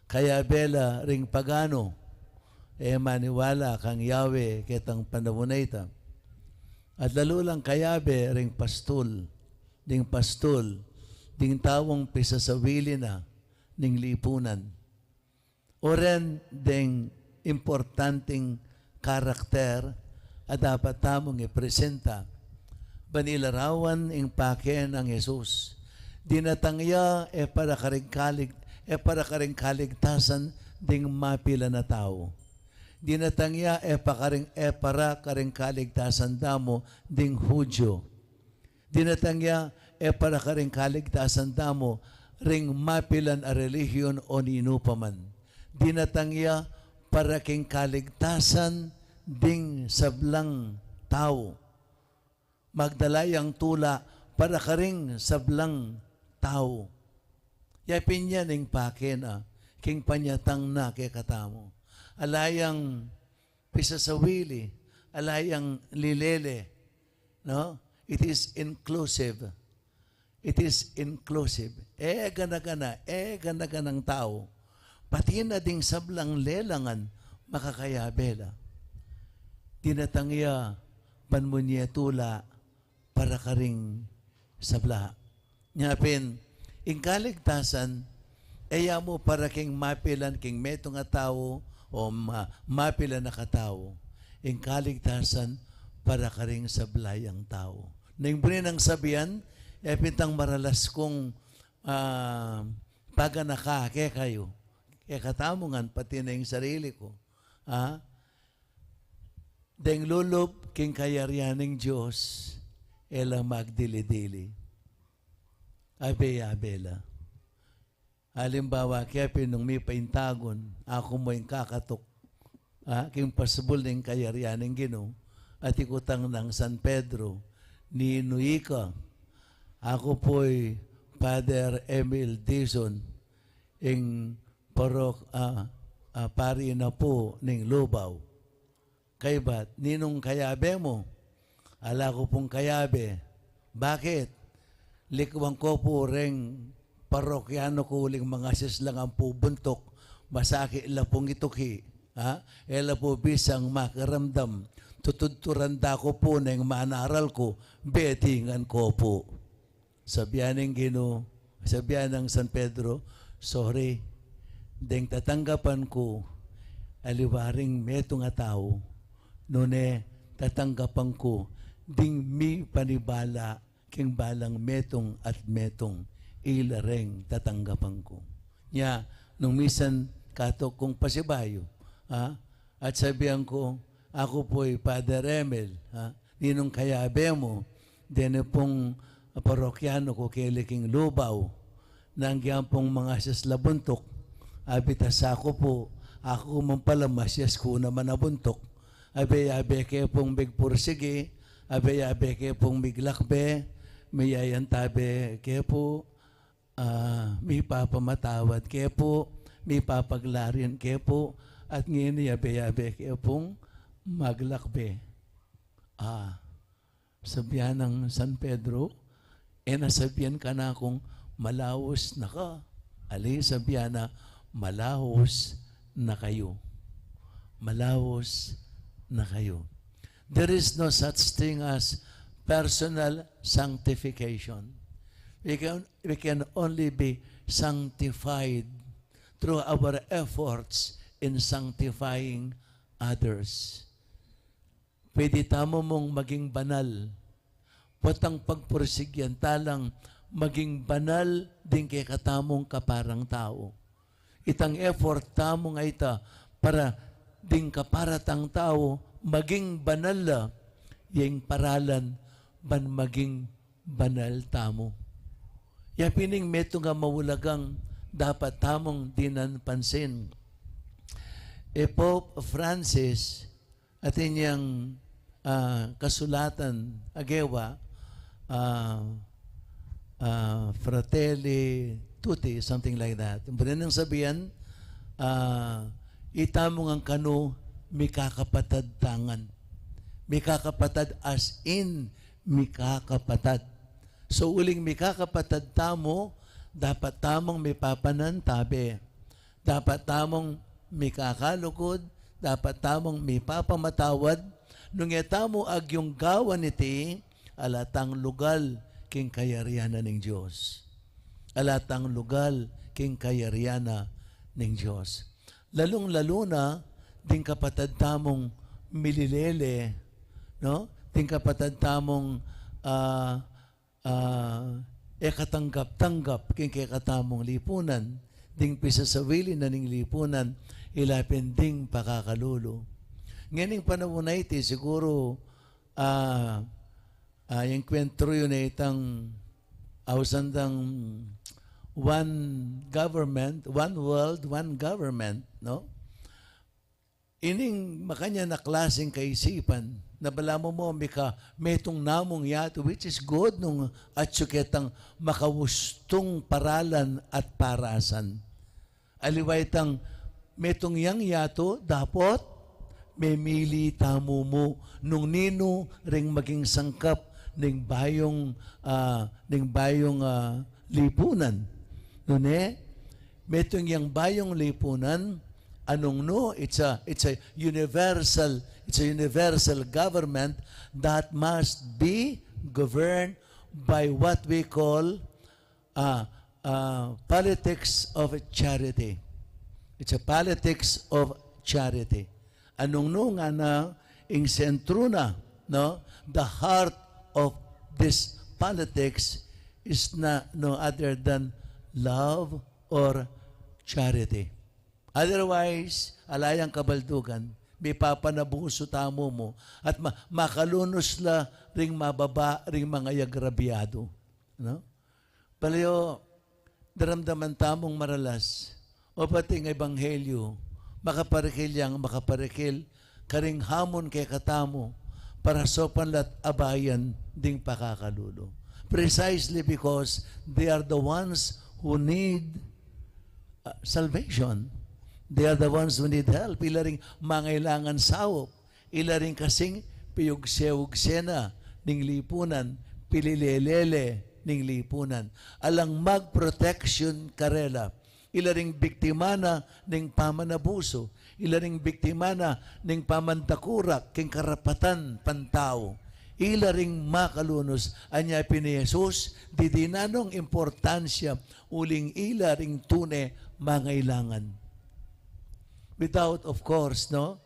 S2: Kaya bela ring pagano maniwala kang Yahweh ketang panahon na ita. At lalo lang kayabe ring pastol, ding tawong pisasawili na ning lipunan. Oren ding importanteng karakter at dapat tamong ipresenta banilarawan ing pake ng Jesus. Dinatangya para karing kaligtasan ding mapila na tao. Dinatangya para karing kaligtasan damo ding Hudyo. Dinatangya para karing kaligtasan damo ring mapilan a relihiyon o ninupaman. Dinatangya para king kaligtasan ding sablang tao. Magdalayang tula para karing sablang tao. Yapin niya ning pakena, king panyatang na kay katamo. Alayang pisasawili, alayang lilele. No? It is inclusive. It is inclusive. Gana-ganang tao. Pati na ding sablang lelangan, makakayabela. Dinatangya, panmunye tula, para karing sabla. Nyapin, ing kaligtasan, mo para king mapilan, king metong nga tao, o mapilan na katao. Ing kaligtasan, para karing sablayang tao. Nang ng sabihan, pintang maralas kong paganaka, kaya kayo. Kaya katamungan, pati na yung sarili ko. Deng lulop, king kayaryaning Diyos, ela magdili-dili. Abela. Halimbawa, kaya pinong may paintagon, ako mo yung kakatok. King pasabol ng kayaryaning Ginoo, at ikutang ng San Pedro, ni Nuika, ako po'y Father Emil Dizon, ing pari na po ning Lubaw. Kay ba't? Ninong kayabe mo? Ala ko pong kayabe. Bakit? Likwang ko po ring parokyano ko uling mga sislang ang pubuntok. Masaki ila pong ituki. Ela po bisang makaramdam. Tutudturanda ko po na yung manaral ko. Betingan ko po. Sabihan ng Ginoo, sabihan ng San Pedro, sorry. Deng tatanggapan ko, aliwaring meto nga tao. Nune, tatanggapan ko, ding mi panibala, king balang metong at metong, ilareng tatanggapan ko. Nya, nung misan katok kong pasibayo, at sabihan ko, ako po'y Father Emil, ninong kayabe mo, dene pong parokyano ko kiliking Lubaw, nangyang pong mga saslabuntok, abitas ako po, ako mampalamasyas ko naman nabuntok, abe kaya pong bigpursige, abe kaya pong biglakbe, mayayan tabi kaya po, may papamatawad kaya po, may papaglaryan kaya po, at ngayon abe kaya pong maglakbe. Sabihan ng San Pedro, nasabihan ka na akong malawos na ka. Ali, sabihan na, malawos na kayo. Malawos na kayo. There is no such thing as personal sanctification. We can only be sanctified through our efforts in sanctifying others. Pwede tamo mong maging banal. Patang pagpursigyan talang maging banal din kay katamong kaparang tao. Itang effort tamo nga ita para ding kaparatang tao maging banal la. yung paralan ban maging banal tamo. Ya pining meto nga mawulagang dapat tamong dinan pansin. Pope Francis at inyang kasulatan agewa Fratelli Tutti, something like that. Ang sabihan, itamong ang kano mikakapatad tangan. Mikakapatad as in mikakapatad. So uling mikakapatad tamo, dapat tamong mipapanan tabi. Dapat tamong mikakalukod, dapat tamong mipapamatawad. Nung etamo ag yung gawan iti, alatang lugal king kayariana ng Diyos. Alatang lugal king kayariana ng Diyos. Lalong-lalo na, ding kapatad tamong mililele, no? Ding kapatad tamong katanggap-tanggap king katamong lipunan, ding pisasawili na ning lipunan, ilapin ding pakakalulo. Ngayon panahon na iti, siguro, yung kwentro yun ay itang ausandang one government, one world, one government, no? Ining makanya na klaseng kaisipan, nabala mo metong namong yato, which is good nung atsuketang makawustong paralan at parasan. Aliway tang metong yang yato, dapat memili tamo mo nung nino ring maging sangkap ning bayong lipunan. Nune, metong yang bayong lipunan, anong no, it's a universal government that must be governed by what we call politics of charity. It's a politics of charity. Anong no nga na ing sentro na, no, the heart of this politics is no other than love or charity. Otherwise, alayang kabaldugan, may papanabuso tamo mo at makalunos la ring mababa ring mga yagrabyado. No? Palayo, daramdaman tamong maralas o pati ng ebanghelyo, makaparikil karing hamon kay katamo para sopanlat abayan ding pakakalulo. Precisely because they are the ones who need salvation. They are the ones who need help. Ilaring mangailangan sawop. Ilaring kasing piyugse-ugsena ning lipunan, pililelele ning lipunan. Alang mag-protection karela. Ilaring biktima na ning pamanabuso. Ilaring biktima na ning pamantakurak king karapatan pantao. Ilaring makalunos anya pini Jesus di dinanong importansya uling ilaring tune mangailangan. Without, of course, no,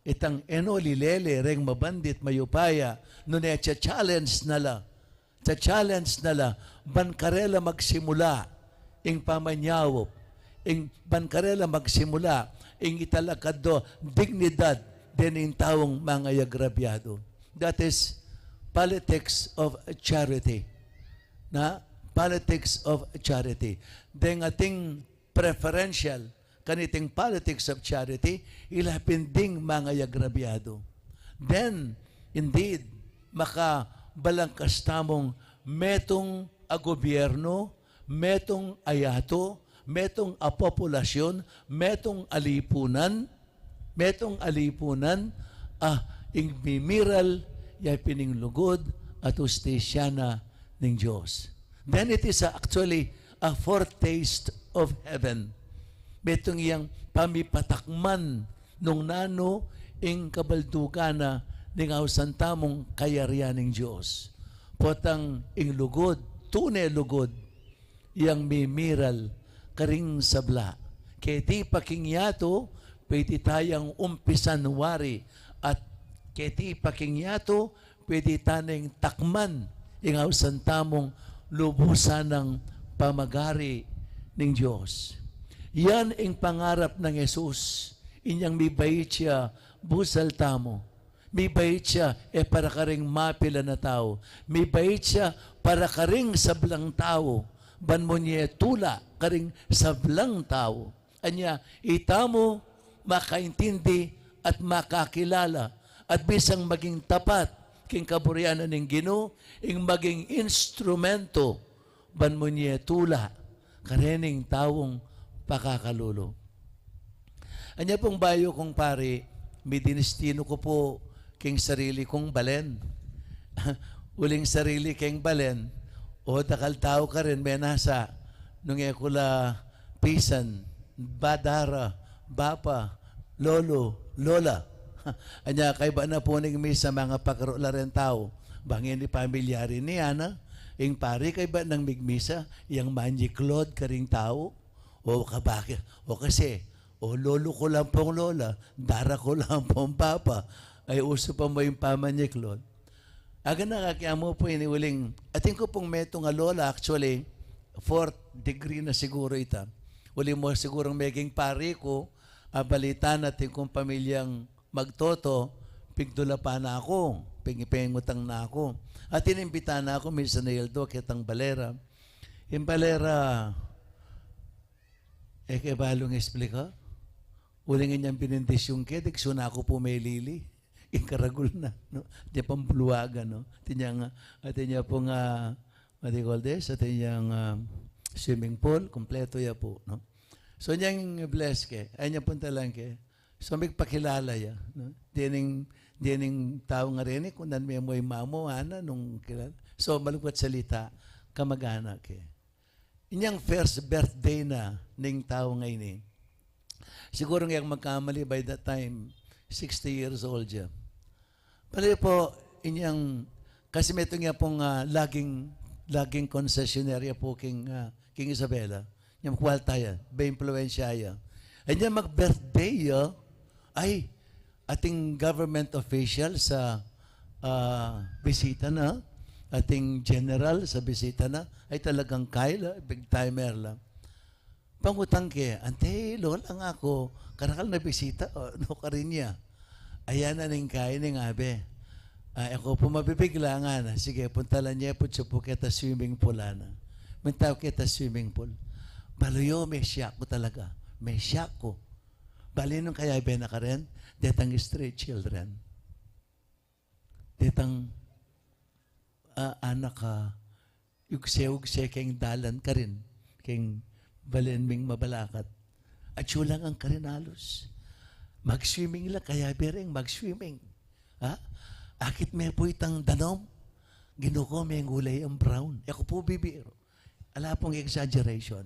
S2: itang enolilele, reng mabandit, mayupaya, no na challenge nala, bankarela magsimula, ing pamanyawop, ing bankarela magsimula, ing italakad do, dignidad, din in taong mga yagrabyado. That is politics of charity. Na? Politics of charity. Then ating preferential, kaniting politics of charity, ilapin ding mga yagrabyado. Then, indeed, makabalangkas tamong metong a gobyerno, metong ayato, metong a populasyon, metong alipunan, ing mimiral, yay pining lugod, at ustisyana ng Diyos. Then it is actually a foretaste of heaven. Betong iyang pamipatakman nung nano ing kabaldugana ning ausan tamong kayarian ng Diyos. Potang ing lugod, tunay lugod, iyang mimiral karing sabla. Keti pakingyato, pwede tayang umpisan wari at keti pakingyato, pwede taneng takman ing ausan tamong lubusan ng pamagari ng Diyos. Yan ang pangarap ng Jesus. Inyang mibait siya, busal tamo. May bait siya, para ka ring mapila na tao. May bait siya, para ka ring sablang tao. Ban mo niya tula, ka ring sablang tao. Anya, itamo, makaintindi, at makakilala, at bisang maging tapat, king kaburyanan ng Ginoo, ing maging instrumento, ban mo niya tula, karening tawong pakakalulo. Anya pong bayo kong pare, may dinistino ko po king sarili kong balen. Uling sarili king balen, o takal tao ka rin, may nasa, nung ekula pisan, badara, bapa, lolo, lola. Anya, kay ba na po ning misa mga pagkarola rin tao, bangin ni pamilyari ni Ana, ing pare kay ba nang migmisa, yang manjiklod ka ring tao, o kabakit, o kasi, o lolo ko lang pong lola, dara ko lang pong papa, ay uso pa mo yung pamanyiklod. Aga nakakiamo po iniuling, ating ko pong meto nga lola, actually, 4th degree na siguro ita. Uli mo sigurong maging pare ko, balita natin kung pamilyang magtoto, pigdula pa na ako, pingipengutang na ako. At inimbita na ako, minsan na yeldo, kitang balera. Yung balera, kaya balong explica? Uling niyang pinindis yung kedik, so na ako pumelili. Inkaragul na, no? Di pampuluwagan, no? Tinya po nga, what do you call this? Tinya swimming pool, kompleto ya po, no? So niyang bless ke, ay niya punta lang ke. So magpakilala ya, no? Dining tao nga rin, kung nan may mo'y mamo, ana, nung kilala. So malungkot salita, kamagana ke. Inyang first birthday na ning tao ngayon eh. Siguro ngayong magkamali by that time, 60 years old siya. Pali po, inyang, kasi may ito nga pong laging concessionary po King Isabela. Yung kwalta yan, ba influensya yan. Ay niya mag-birthday ay ating government official sa bisita na, ating general sa bisita na, ay talagang kaila, big timer lang. Pangutang ke, ante, lola nga ako, karakal na bisita, no ka rin niya. Ayan na ning kain ng abe. Ako po mabibigla nga na, sige, punta lang niya po sa kita swimming pool na. Mintaw kita swimming pool. Baloyo, may siyak ko talaga. May siyak ko. Bali nung kaya ibe na ka rin, detang street children. Detang anak ka, ugse-ugse keng dalan ka rin, keng balenming mabalakat. At lang ang karinalos. Mag-swimming lang, kaya bereng mag-swimming. Ha? Akit may po itang danom, ginuko may gulay ang brown. Ako po bibiro. Ala pong exaggeration.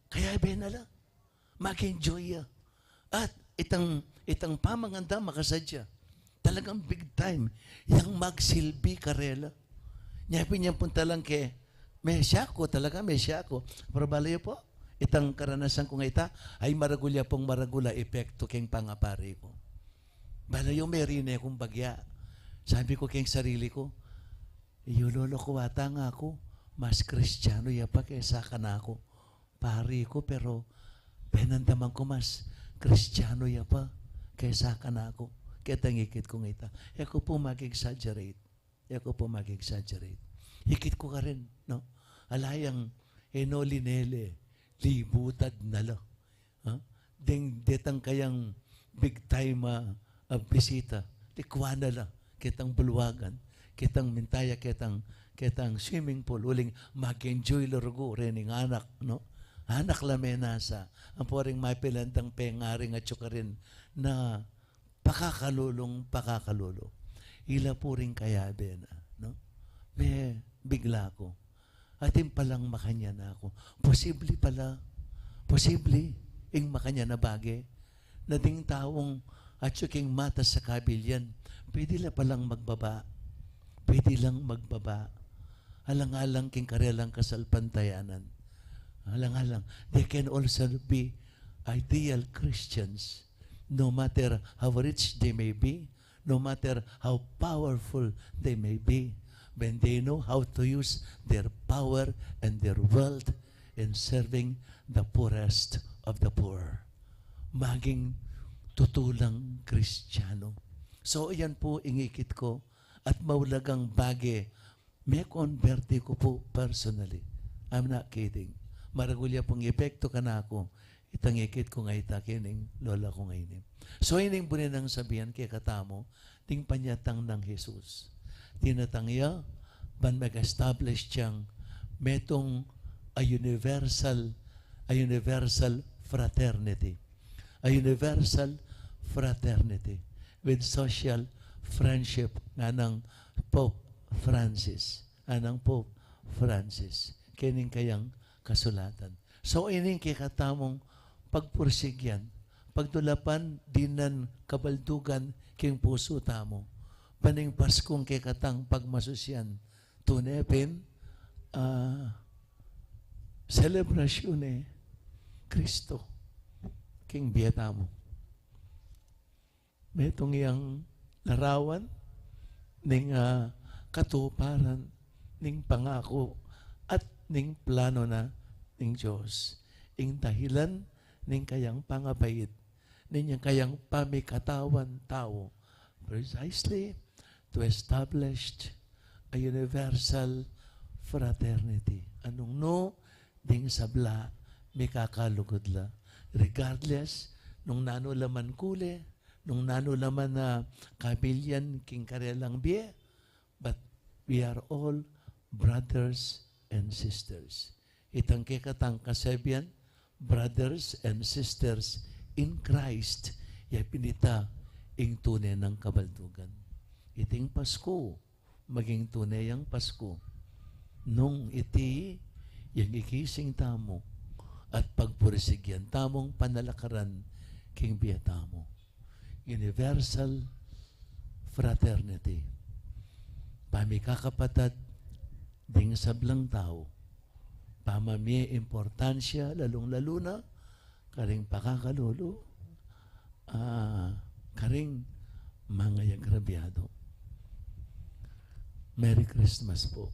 S2: Kaya na lang. Mag-enjoy ya. At itang pamanganda makasadya. Talagang big time. Yang magsilbi karela. Nyapin niyang punta lang ke, may siya ko, talaga may siya ko. Pero balayo po, itang karanasan ko nga ita, ay maragulya pong maragula epekto keng pangapari ko. Balayo may rine akong bagya. Sabi ko keng sarili ko, lolo ko wata nga ako, mas kristyano ya pa kaysa ka na ako. Pari ko, pero penandaman ko mas kristyano ya pa kaysa ka na ako. Kaya tangikit ko nga ita. Eko po mag-exaggerate. Hikit ko ka rin, no? Alayang enolinele, libutad na lang. Detang kayang big time bisita. Tikwa na lang. Kitang bulwagan. Kitang mintaya, kitang swimming pool. Uling mag-enjoy largo rening anak, no? Anak lame nasa. Ang poring mapilantang pengaring at rin na pakakalulong. Ila po rin kaya na, no? May bigla ko. Atin palang makanya na ako. Posible ing makanya na bagay. Na ding taong at suking mata sa kabilyan, pwede lang palang magbaba. Alang-alang king karelang kasalpantayanan. Alang-alang. They can also be ideal Christians. No matter how rich they may be, no matter how powerful they may be, when they know how to use their power and their wealth in serving the poorest of the poor. Maging tutulang Kristiyano. So, iyan po ingikit ko at maulagang bage. May converti ko po personally. I'm not kidding. Maragulya pong epekto ka na ako. Itangikit ko nga itakining lola ko ngayon. So, ining po nang sabihan kay katamo, ting panyatang ng Jesus. Tinatangya, ban mag-establish siyang metong a universal fraternity. A universal fraternity with social friendship nga ng Pope Francis. Anang Pope Francis. Kining kayang kasulatan. So, ining kikatamong pagpursigyan, pagtulapan dinan kabaldugan king puso tamo. Paning Paskong kikatang pagmasusyan, tunepin, selebrasyon Kristo, king biyata mo. May itong iyang larawan, ning katuparan, ning pangako, at ning plano na ning Diyos. Ing dahilan, ning kayang pangabait, ninyang kayang pamikatawan tao, precisely to establish a universal fraternity. Anong no, ding sabla, may kakalugod la. Regardless, nung nano laman kule, nung nano laman na kabilyan king karelang biye, but we are all brothers and sisters. Itang kikatang kasebyan, brothers and sisters in Christ, ya pinita ing tunay ng kabaldugan. Iting Pasko, maging tunay ang Pasko. Nung iti, yung ikising tamo, at pagpurisigyan, tamong panalakaran, king biyatamo. Universal fraternity. Pamikakapatad, ding sablang tao. Pamami importansya, lalong-lalo na, karing pakakalolo, karing mga yagrabyado. Merry Christmas po.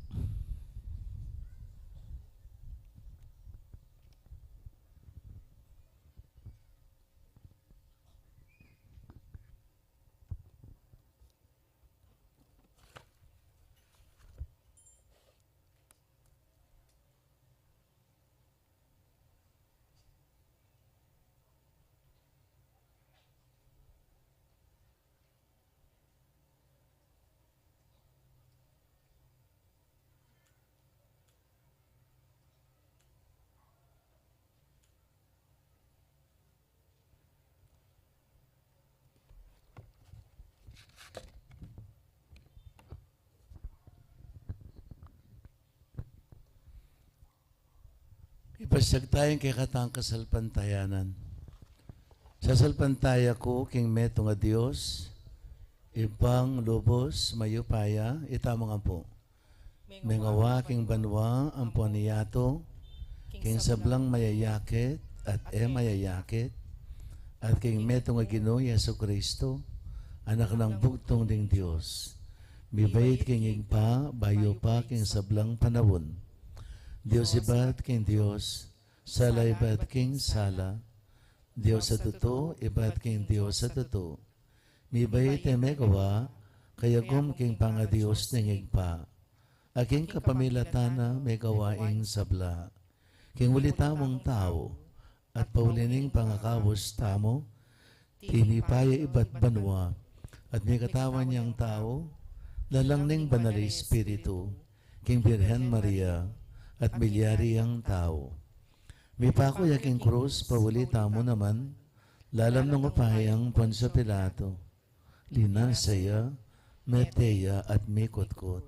S2: Ipasag tayong kay katang kasalpantayanan. Sa salpantaya ko, king meto nga Diyos, ibang lubos, mayupaya, itamang ampo. Mengawa king banwa, ampo niyato, king sablang mayayakit, at mayayakit, at king meto nga Ginoo Yesu Kristo, anak ng bugtong ding Diyos. Bibait king igpa, bayo pa king sablang panawon. Diyos iba't king Diyos, sala iba't king sala, Diyos sa totoo, iba't king Diyos sa totoo. Mibait e megawa, kaya gum king panga Diyos ningigpa. Aking kapamilatana megawaing sabla. King ulitamong tao, at paulining pangakawos tamo, tinipaya iba't banwa, at may katawan niyang tao, lalang ning banali Espiritu, king Birhen Maria, at milyari ang tao. May pako yaking krus, pawalita mo naman, lalam ng upayang Poncio Pilato, linasaya, meteya at mikotkot.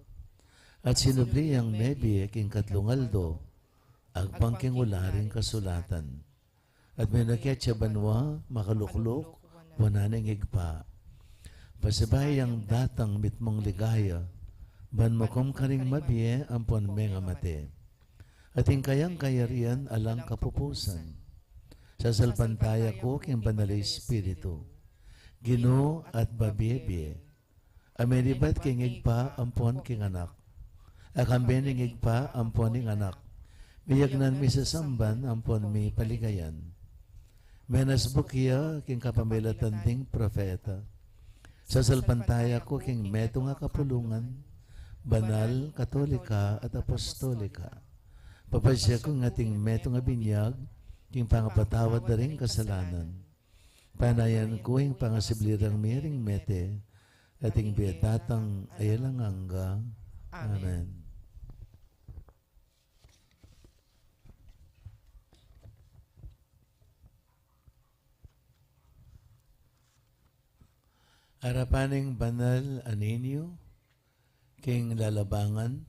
S2: At sinubli ang mebi king katlungaldo, agpang king ularing kasulatan. At may nakyatsa banwa, makaluklok, wananing igpa. Pasabay ang datang mitmong ligaya, ban makom karing mabiye ang ponmenga mate. Ating kayang kayarian alang kapupusan. Sa salpantaya ko king banali Espiritu, Ginoo at babiye, amenibat king igpa ampon king anak. Akambening igpa ampon ning anak. Biyagnan mi sa samban ampon mi paligayan. Menas bukiya king kapamilatan ding profeta. sa salpantaya ko king meto nga kapulungan, banal, katolika at apostolika. Papasya ko nga ting meto nga binyag, king pangapatawad na rin kasalanan. Panayan ko yung pangasiblirang miring mete, ating biedatang ayalanganga. Amen. Arapaning banal aninyo, king lalabangan,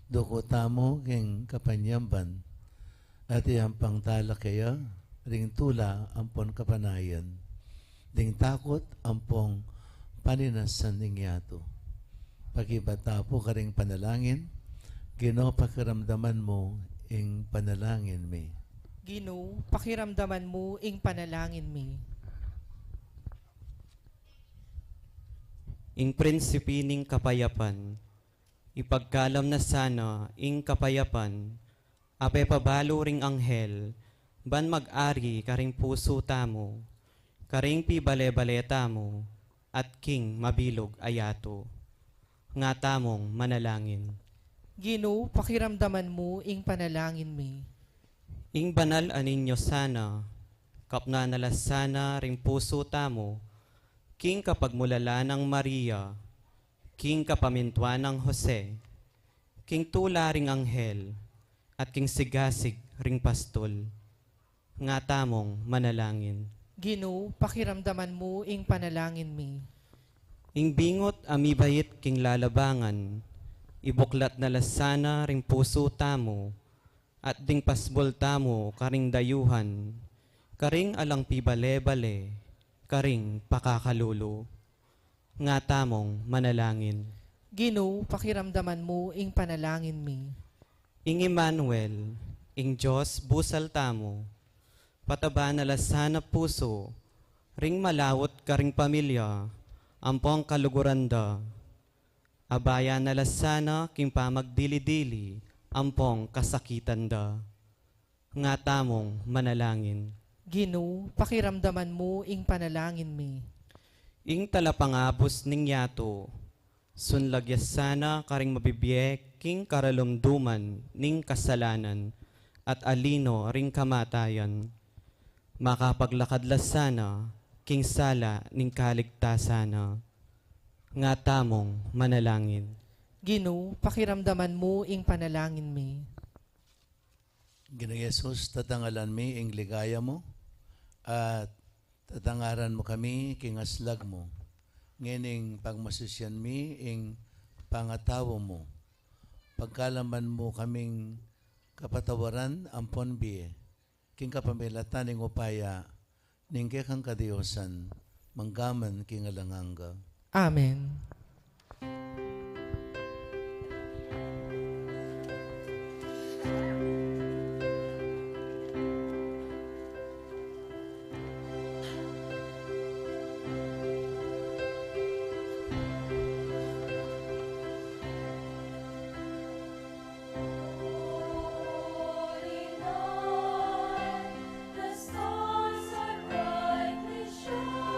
S2: dukotamo king kapanyamban, at iyang pangtala kaya, ring tula ampon kapanayan, ding takot ampong paninasan ning yato. Pagibata po ka ring panalangin, Ginoo pakiramdaman mo ing panalangin mi.
S1: Ginoo, pakiramdaman mo ing panalangin mi.
S5: Ing prinsipi ning kapayapan, ipagkalam na sana ing kapayapan, ape pabalo ring anghel, ban mag-ari karing puso tamo, karing pibale-bale tamo, at king mabilog ayato. Nga tamong manalangin.
S1: Ginoo, pakiramdaman mo ing panalangin mi.
S5: Ing banal aninyo sana, kapna nalas sana ring puso tamo, king kapagmulala ng Maria, king kapamintwa ng Jose, king tula ring anghel, at king sigasig ring pastol, nga tamong manalangin.
S1: Ginoo, pakiramdaman mo ing panalangin mi.
S5: Ing bingot amibayit king lalabangan, ibuklat na lasana ring puso tamo, at ding pasbol tamo karing dayuhan, karing alang pibale-bale, karing pakakalulo, nga tamong manalangin.
S1: Ginoo, pakiramdaman mo ing panalangin mi.
S5: Ing Emmanuel, ing Diyos busal tamo, pataba na lasana puso, ring malawot karing pamilya, ampong kaluguranda, abaya na lasana king pamagdili-dili, ampong kasakitan da, nga tamong manalangin.
S1: Ginoo, pakiramdaman mo ing panalangin mi.
S5: Ing talapangabos ning yato, sunlagyas sana karing mabibiyek king karalumduman ning kasalanan, at alino ring kamatayan. Makapaglakadlas sana king sala ning kaligtasana, nga tamong manalangin.
S1: Ginoo, pakiramdaman mo ing panalangin mi.
S2: Ginoong Yesus, tatangalan mi ing ligaya mo, at tatangaran mo kami king aslag mo. Ngining pagmasisyan mi ing pangatawo mo. Pagkalaman mo kaming kapatawaran ampon biye. King kapamilatan ning upaya, ning kang kadiyosan, manggaman king alanganga.
S1: Amen.
S6: The stars are brightly shining.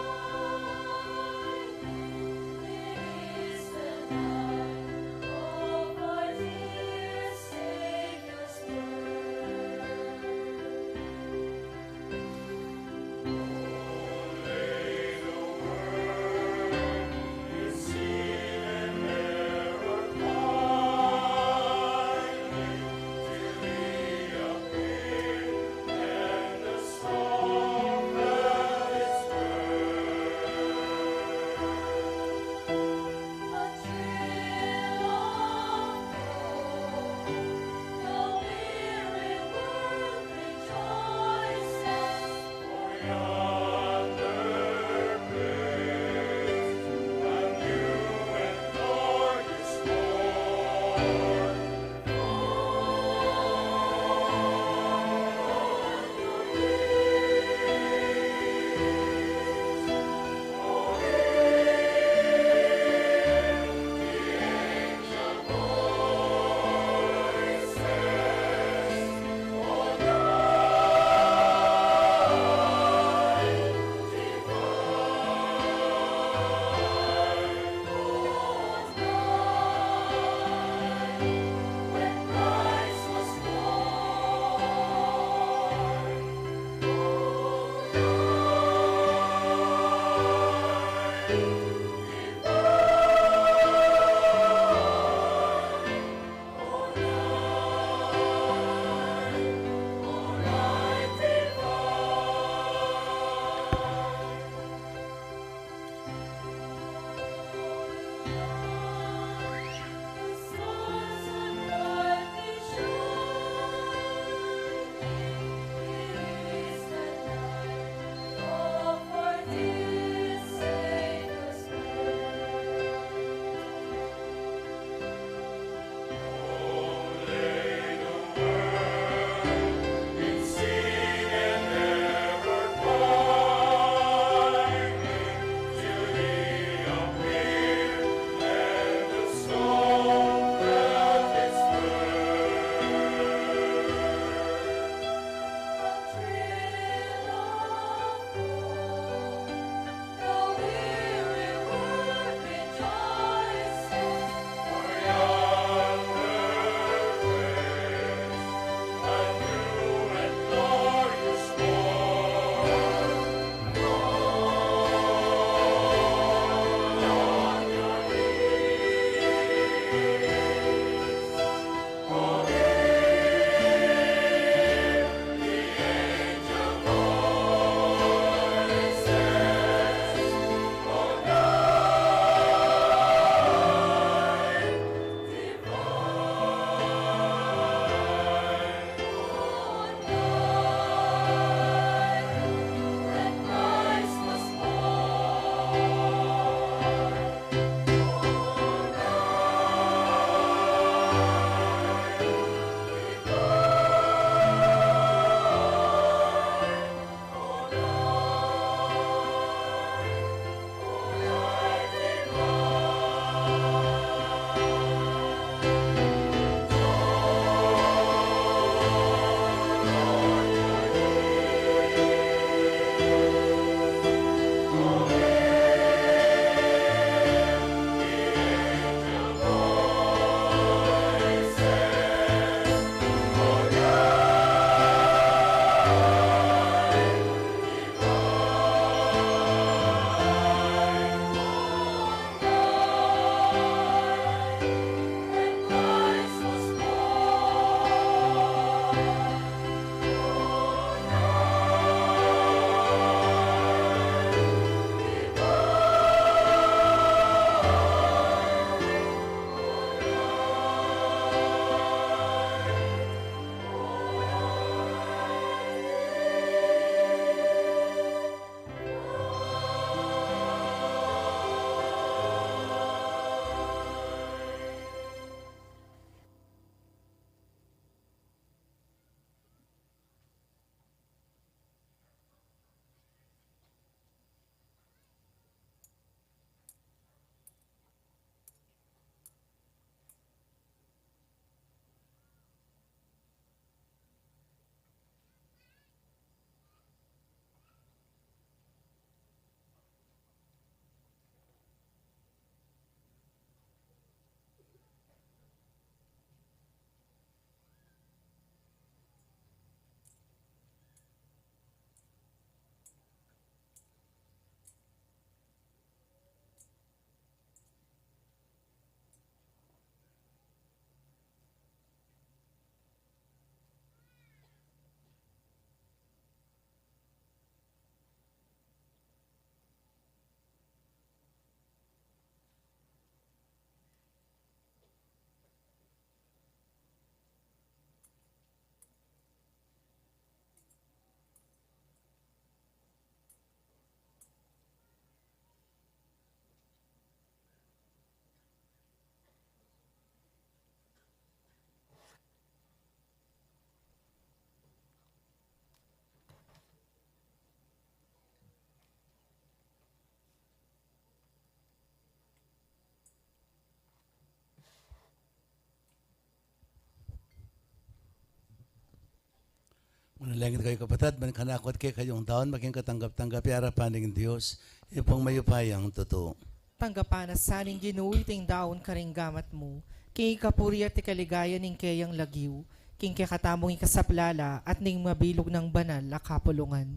S2: Panalangin kayo kapatid, mankanakot kay kayong taon, maging katanggap-tanggap, harapan ng Diyos, ipong mayupayang totoo.
S1: Tanggapan na saning ginuwiting daon karing gamat mo, king kapuri at ikaligaya ning kayang lagiw, king kakatamong ikasaplala at ning mabilog ng banal a kapulungan.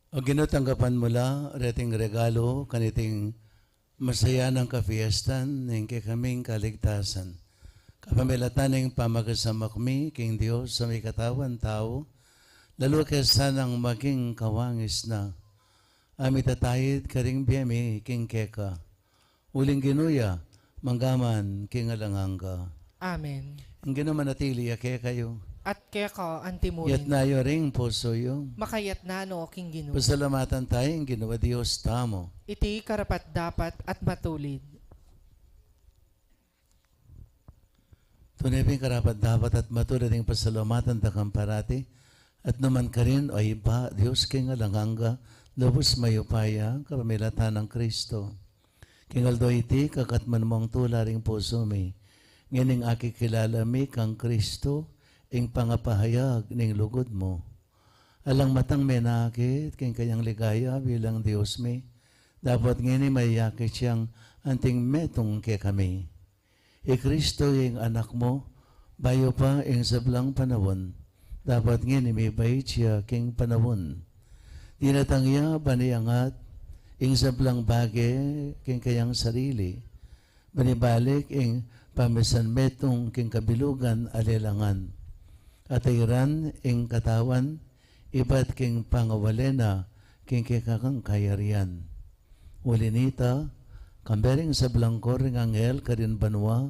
S2: O ginutanggapan mo la, reting regalo, kaniting masaya ng kafiestan, ng kay kaming kaligtasan. Kapamilatan ng pamagasamak mi, king Diyos sa may katawan tao, lalo kaysa nang maging kawangis na. Amit atayid karing biyami, king keka. Uling ginuya, manggaman, king alanganga.
S1: Amen.
S2: Ang ginamanatili, ake kayo.
S1: At kaya ka
S2: Yat
S1: antimunin,
S2: na yo ring puso yo.
S1: makayat na no king ginu.
S2: Pasalamatan tayo, ang ginawa Diyos tamo.
S1: Iti karapat dapat at matulid.
S2: Tunay ping karapat dapat at matulad ng pasalamatan takang parati. At naman ka rin, o iba, Diyos king alanganga, lubos mayupaya, kapamilatan ng Kristo. King aldo iti, kakatman mong tularing puso mi. Nganing aki kilala mi kang Kristo, ing pangapahayag ning lugod mo. Alang matang menakit, king kayang ligaya bilang Diyos mi. Dapat ngini mayakit siyang anting metong ke kami. Kristo yung anak mo, bayo pa ing sablang panahon. Dapat ngini may bayit siya king panahon. Dinatangya baniangat, ing sablang bage king kayang sarili. Banibalik ing pamisan metong king kabilugan alilangan. At iran ing katawan, iba't king pangawalena, king kikakang kayarian. Ulinita, kambering sa blangkor ng anghel karin banwa,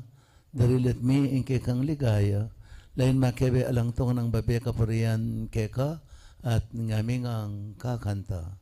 S2: darilit mi ing kikang ligaya, lain makebe alang tong ng babe kapurian keka, at ngaming ang kakanta.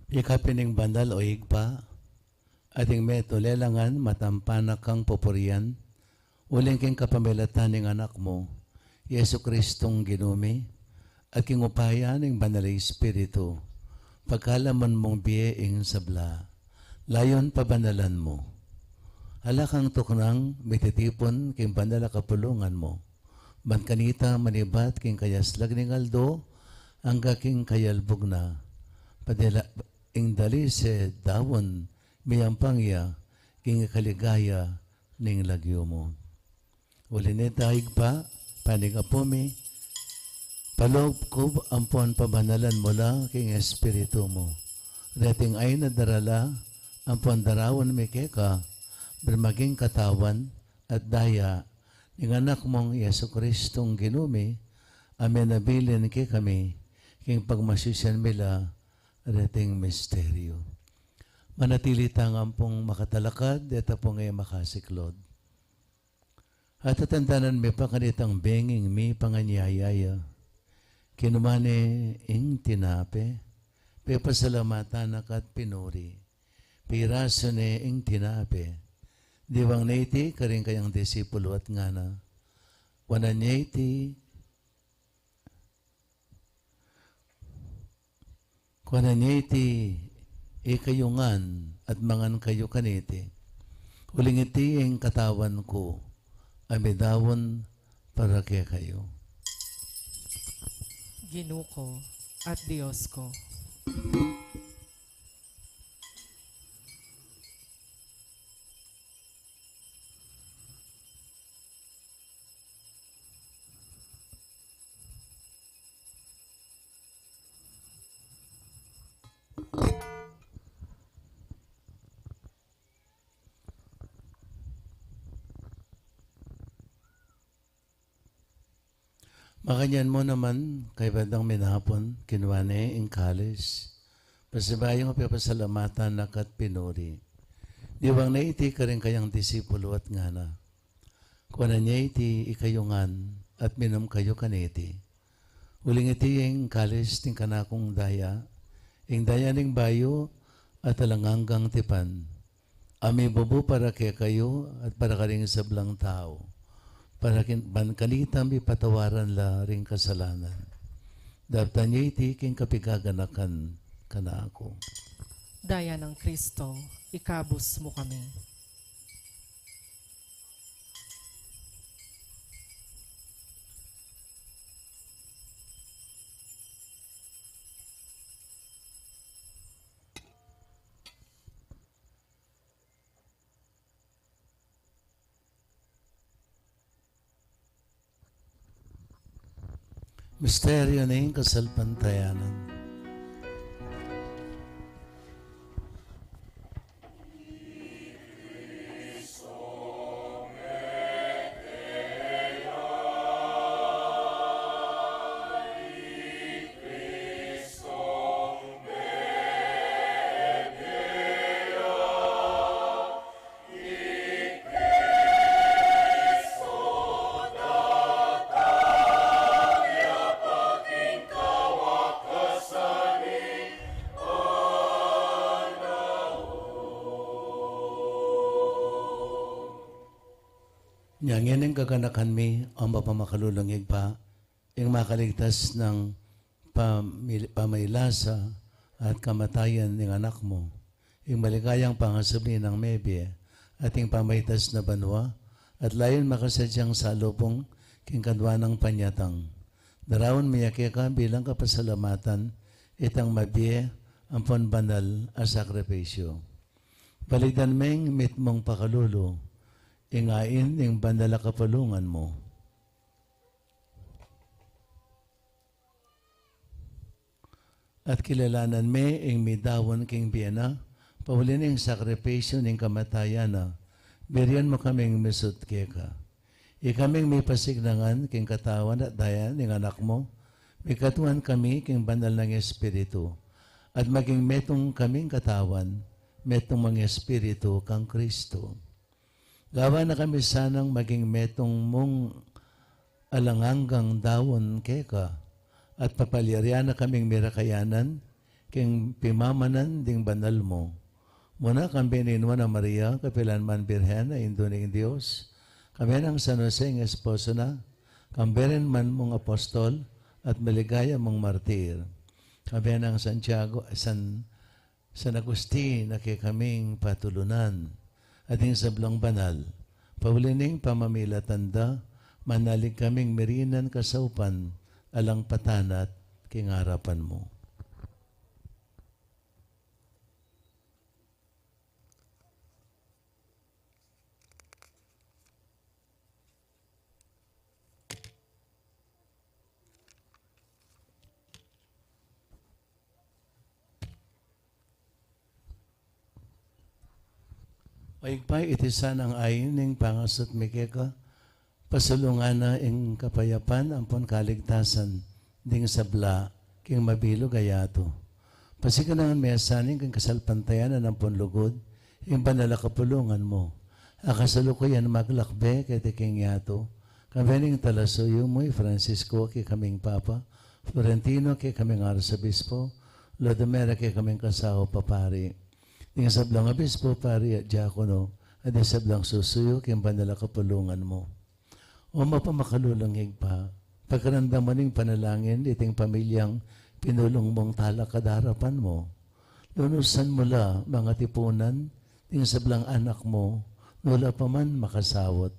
S2: Ikapining bandal o higpa, ating meto lelangan matampanak kang pupurian, uling king kapamilatan ng anak mo, Yesu Kristong ginumi, at king upaya ng banal Espiritu, pagkalaman mong biyeing sabla, layon pabanalan mo. Alakang tuknang mititipon king banal kapulungan mo, bankanita manibat king kayaslag ng aldo, ang king kayalbog na, padela, ing dali se dawon miyampangya king kaligaya ning lagyo mo. Ulinita higpa, panigapumi, paloob ko ampon pabanalan mo la king espiritu mo. Reting ay nadarala, ampon darawon mi keka, bermaging katawan at daya, ning anak mong Yesu Kristong ginumi, amen nabilin ke kami, king pagmasisyan mila, reting misteryo. Manatili tangang pong makatalakad, deta po ngayon makasiklod. At tatandanan mi pa kanitang benging mi panganyayaya. Kinumane ing tinape, pe pasalamatan at pinuri. Piraso ne ing tinape, Diwang naiti, karing kayang disipulo at ngana. Wanan naiti, ikayungan at mangan kayo kaniti. Huling iti ang katawan ko, amidawon para kaya kayo.
S1: Ginuko at Diyos ko.
S2: Makanyan mo naman, kay bandang minapon, kinwane ing kalis. Pasibayong papasalamatan na kat pinuri. Diwang na iti ka rin kayang disipulo at ngana. Kuha niya iti ikayungan at minum kayo kaniti. Huling iti ing kalis ting kanakong daya, ing daya ning bayo at alanganggang tipan. Ami bubu para kaya kayo at para karing sablang tao. Para kanita mi patawaran la ring kasalanan. Dapta niya iti king kapigaganakan kana ako.
S1: Daya ng Kristo, ikabos mo kami.
S2: Misteryo ng kasalpantayanan. Yang ang kaganakan mi ang mapamakalulangig pa, yung makaligtas ng pamailasa at kamatayan ng anak mo, yung maligayang pangasabli ng mebye, at yung pamaitas na banwa, at layon makasadyang salupong king kadwa ng panyatang. Darawon miyake ka bilang kapasalamatan, itang mabye ang panbanal a sakripisyo. Balidan meng mit mong pakalulo, ingain yung bandala kapalungan mo. At kilalanan me yung midawon king biyana, paulin yung sakripisyo ng kamatayan na, berian mo kaming misut keka. Ikaming may pasignangan king katawan at dayan ng anak mo, may katuan kami king banal ng Espiritu, at maging metong kaming katawan, metong mga Espiritu kang Kristo. Gawa na kami sanang maging metong mong alanganggang dawon keka at papalyarya na kaming mirakayanan king pimamanan ding banal mo. Muna kang bininwa na Maria, kapilanman birhen na indo ng Diyos, kami ng San Jose ng esposo na, kamberen man mong apostol at maligaya mong martir. Kami ng Santiago, San Agustin na kay kaming patulunan. Ating sablong banal, paulining pamamilatanda, manalig kaming merinan kasaupan, alang patanat, kingarapan mo. Maigpay iti sanang ayin ng pangasot mikeka, pasulungan na ing kapayapan ampon kaligtasan ding sabla king mabilo gayato. Pasikanangan meyasanin king kasalpantayan na ampon lugod, ing banala kapulungan mo. Akasalukuyan maglakbe kay king yato, kamening talasuyo mo Francisco kay kaming Papa, Florentino kay kaming Arzobispo, Lodomera kay kaming Kasao Papari. Ing sablang abispo, pari at diakono, at isablang susuyo kayong banala kapulungan mo. O mapamakalulong higpa, pagkarandam mo ning panalangin, iting pamilyang pinulong mong talak kadarapan mo. Lunusan mo la mga tipunan, ting sablang anak mo, nula pa man makasawot.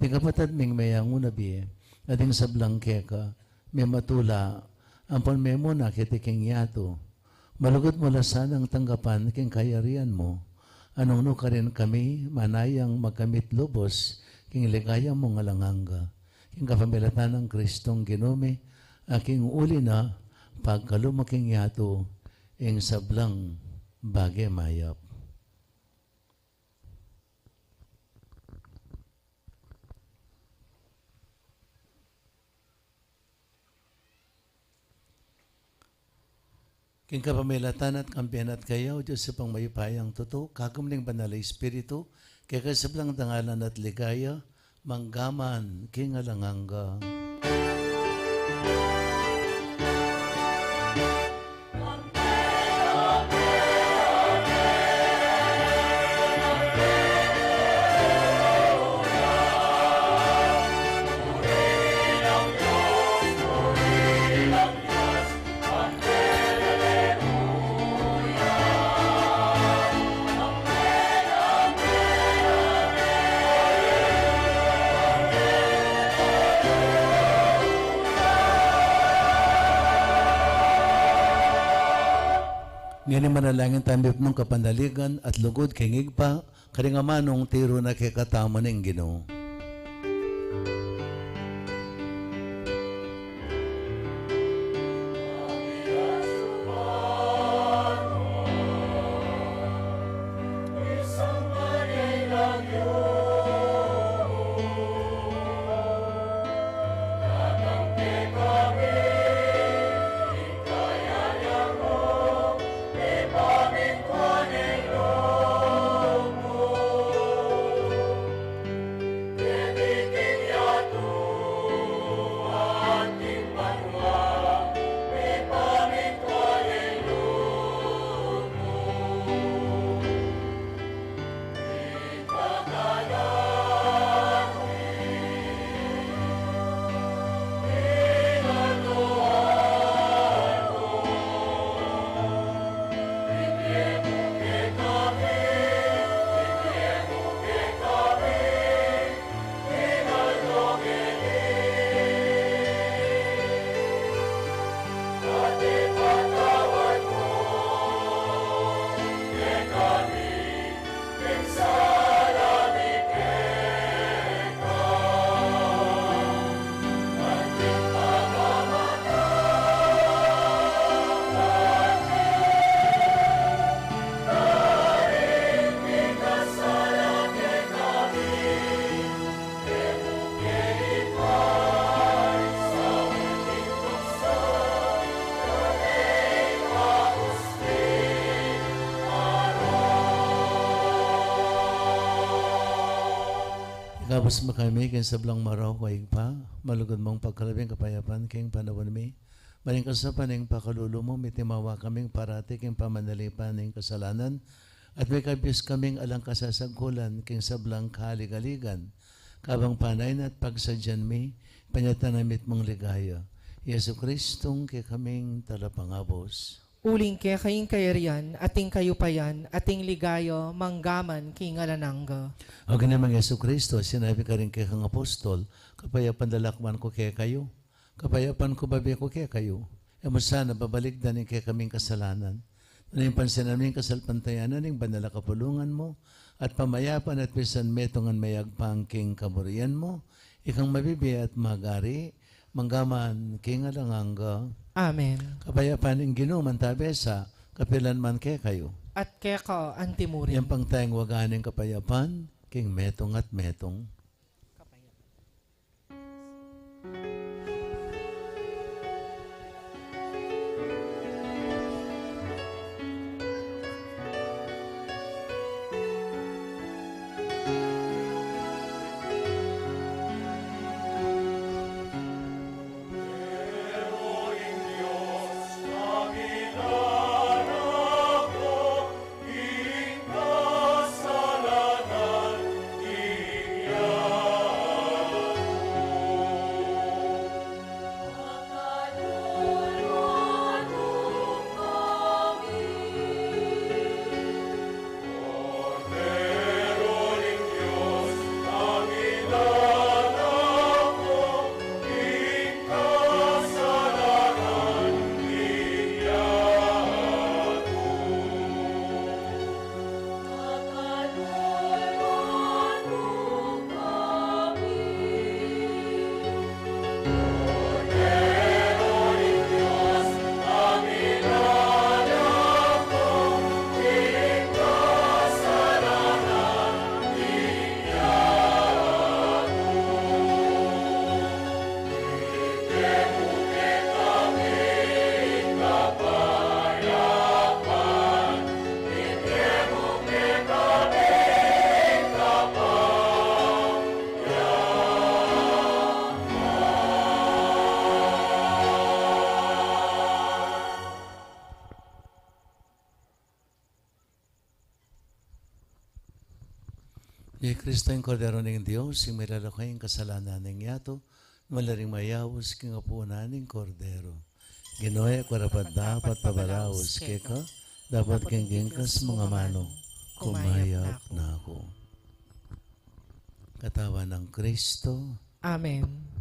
S2: Ting kapatad ming mayang unabi, at ting sablang keka, may matula, ampon may mo nakitiking yato. Malugod mo la sanang tanggapan king kayarian mo. Anong no ka rin kami, manayang magkamit lubos, king ligaya mong alanganga. King kapamilatan ng Kristong ginome, aking uli na, pagkalumaking yato, ing sablang bagay mayap. King kapamilatan at kampiyan at kayaw, Diyos sa pangmayupayang totoo, kakumling banal na Espiritu, kaya kasablang tangalan at ligaya, manggaman, king alanganga. Ngayon manalangin tayo ng kapanaligan at lugod kingig pa, karingamanong tiro na kikatama ng Ginoo. Kapos mo kami, king sablang maraw ko pa, malugod mong pagkalabing kapayapan, king panawon mi. Maring kasapan ng pakalulo mo, mitimawa kaming parati, king pamanalipan ng kasalanan, at may kabis kaming alang kasasagkulan, king sablang kaligaligan. Kabang panay at pagsadyan mi, panyatanamit mong ligaya. Yesu Kristong kay kaming talapangabos.
S1: Uling kaya kaying kayarian, ating kayupayan, ating ligayo, manggaman, king alananga.
S2: O ganamang Yesu Kristo, sinabi ka rin kay kang apostol, kapayapan dalakman ko kaya kayo, kapayapan ko babi ko kaya kayo. E mo sana babaligdan kay kaming kasalanan. Naling pansin namin kasalpantayanan ng banala kapulungan mo, at pamayapan at pisan metongan mayagpang king kaburian mo, ikang mabibi at magari, manggaman king alanganga.
S1: Amen.
S2: Kapayapan ng Ginoo mantabesa, kapilan man kay kayo.
S1: At keko antimurin.
S2: Yan pang tayong waganing kapayapan, king metong at metong.
S6: Kasalanan
S2: Ni Kristo yung Kordero ng Diyos, yung milalakay yung kasalanan ng yato, malaring mayawos king apunan ng Kordero. Ginoy ako rapat dapat pabalaos keka, dapat keng kas mga manong, kumayap na ako. Katawan ng Kristo.
S1: Amen.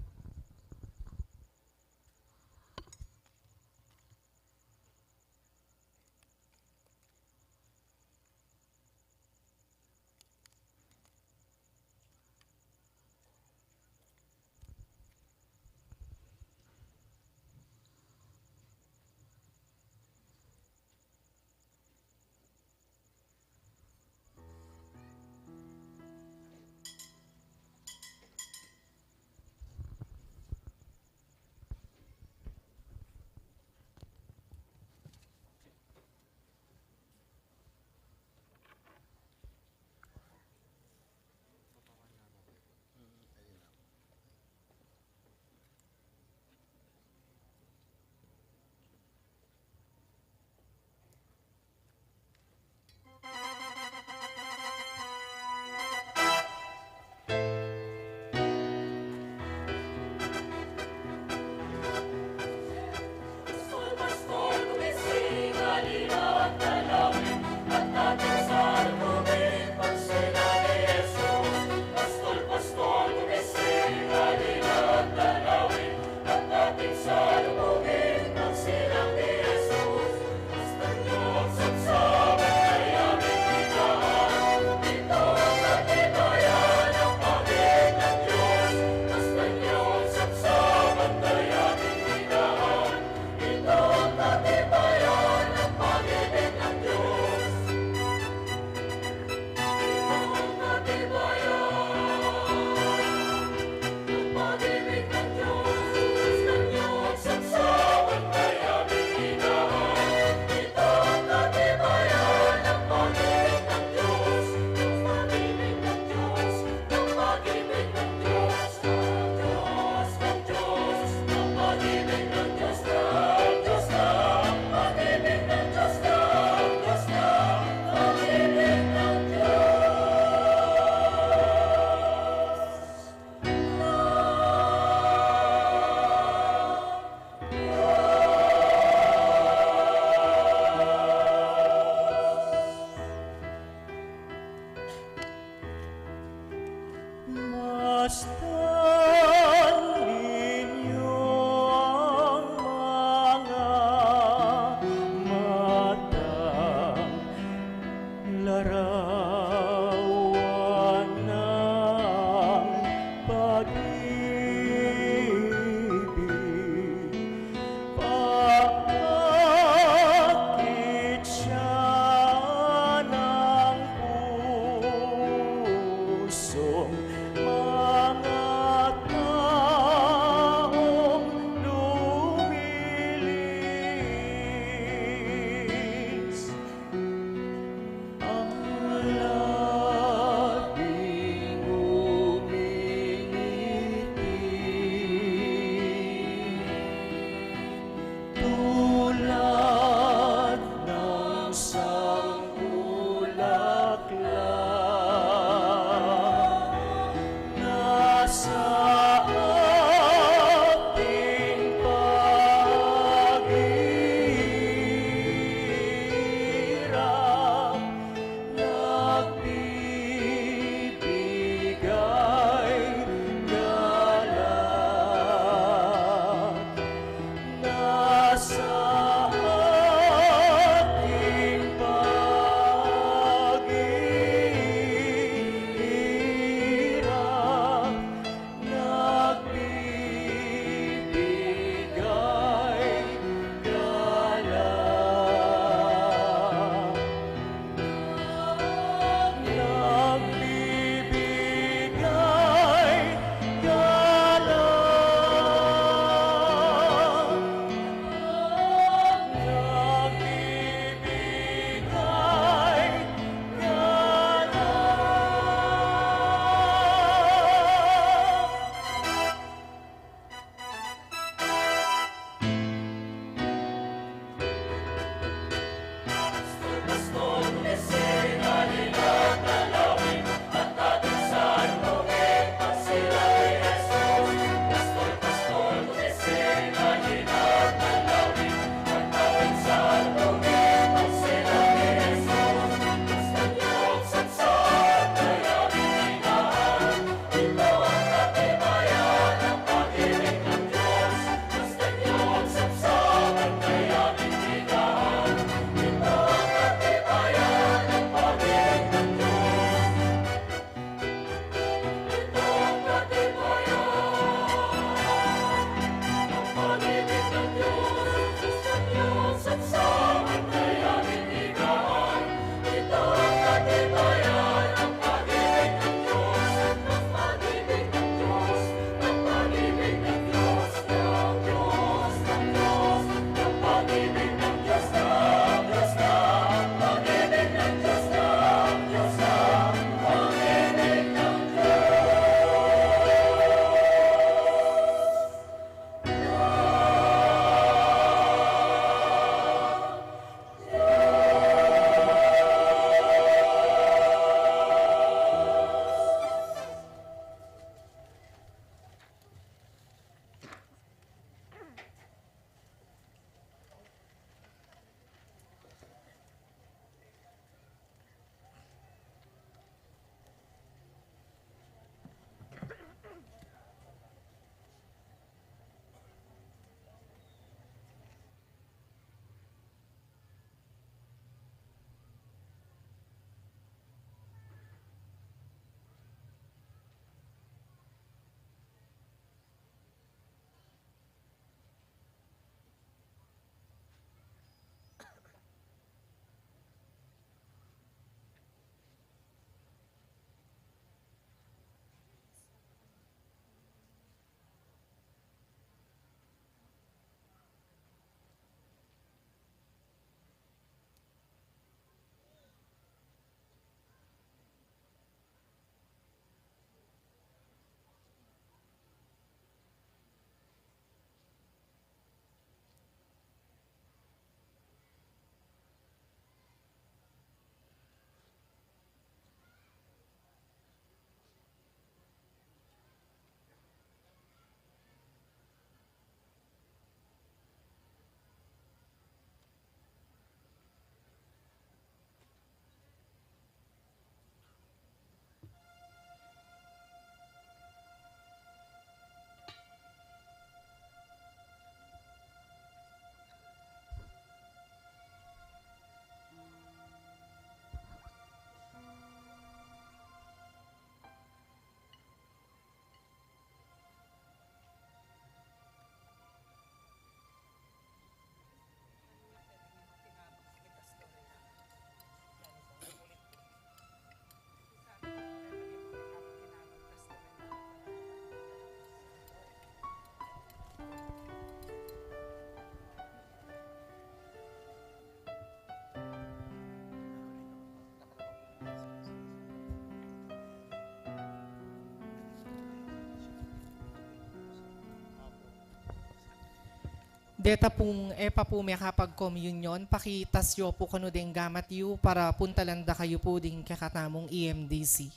S1: Deta pong epa po may kapag communion, pakitasyo po kano ding gamat yu para puntalanda kayo po ding kakatamong EMDC.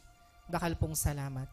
S1: Dakal pong salamat.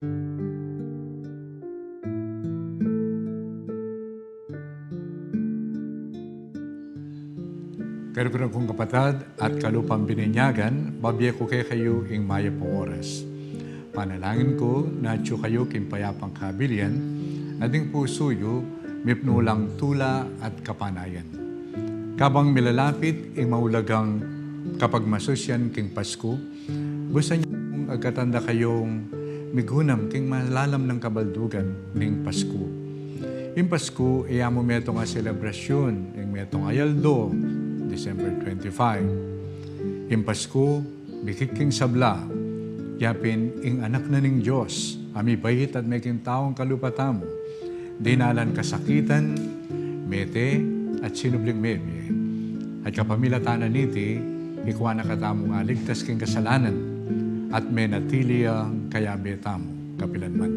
S7: Karagurang kong kapatid at kalupang bininyagan, babiya ko kayo ing maya po oras. Panalangin ko na tiyo kayo king payapang kabilian, na ding pusuyo, mipnulang tula at kapanayan. Kabang milalapit ing maulagang kapag masusyan king Pasko, gusto niyo kung agkatanda kayong migunam king malalam ng kabaldugan ning Pasko. Ing Pasko, iya mo metong nga selebrasyon, ing metong ayaldo, December 25. Ing Pasko, bikiking sabla, yapin ing anak na ning Diyos, ami bayit at making taong kalupatamo, dinalan kasakitan, mete, at sinubling mebye. At kapamilatanan niti, ikuha na katamong aligtas king kasalanan, at menatili ang kayabe tamo, kapilanman.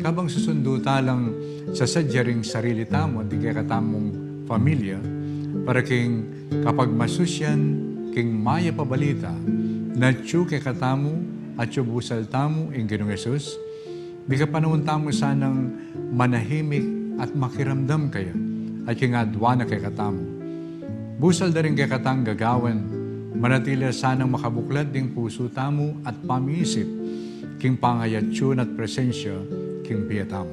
S7: Kabang susundo talang sa sadyaring sarili tamo, at di kaya katamong pamilya, para king kapag masusyan, king maya pabalita, na tiyo kay katamu at tiyo busal tamu ing Ginoong Yesus, bika panahon tamo sanang manahimik at makiramdam kayo, at king adwa na kay katamu. Busal da rin kay katang gagawan, manatili sanang makabuklad ding puso tamu at pamisip, king pangayatsyon at presensya, king biyatamu.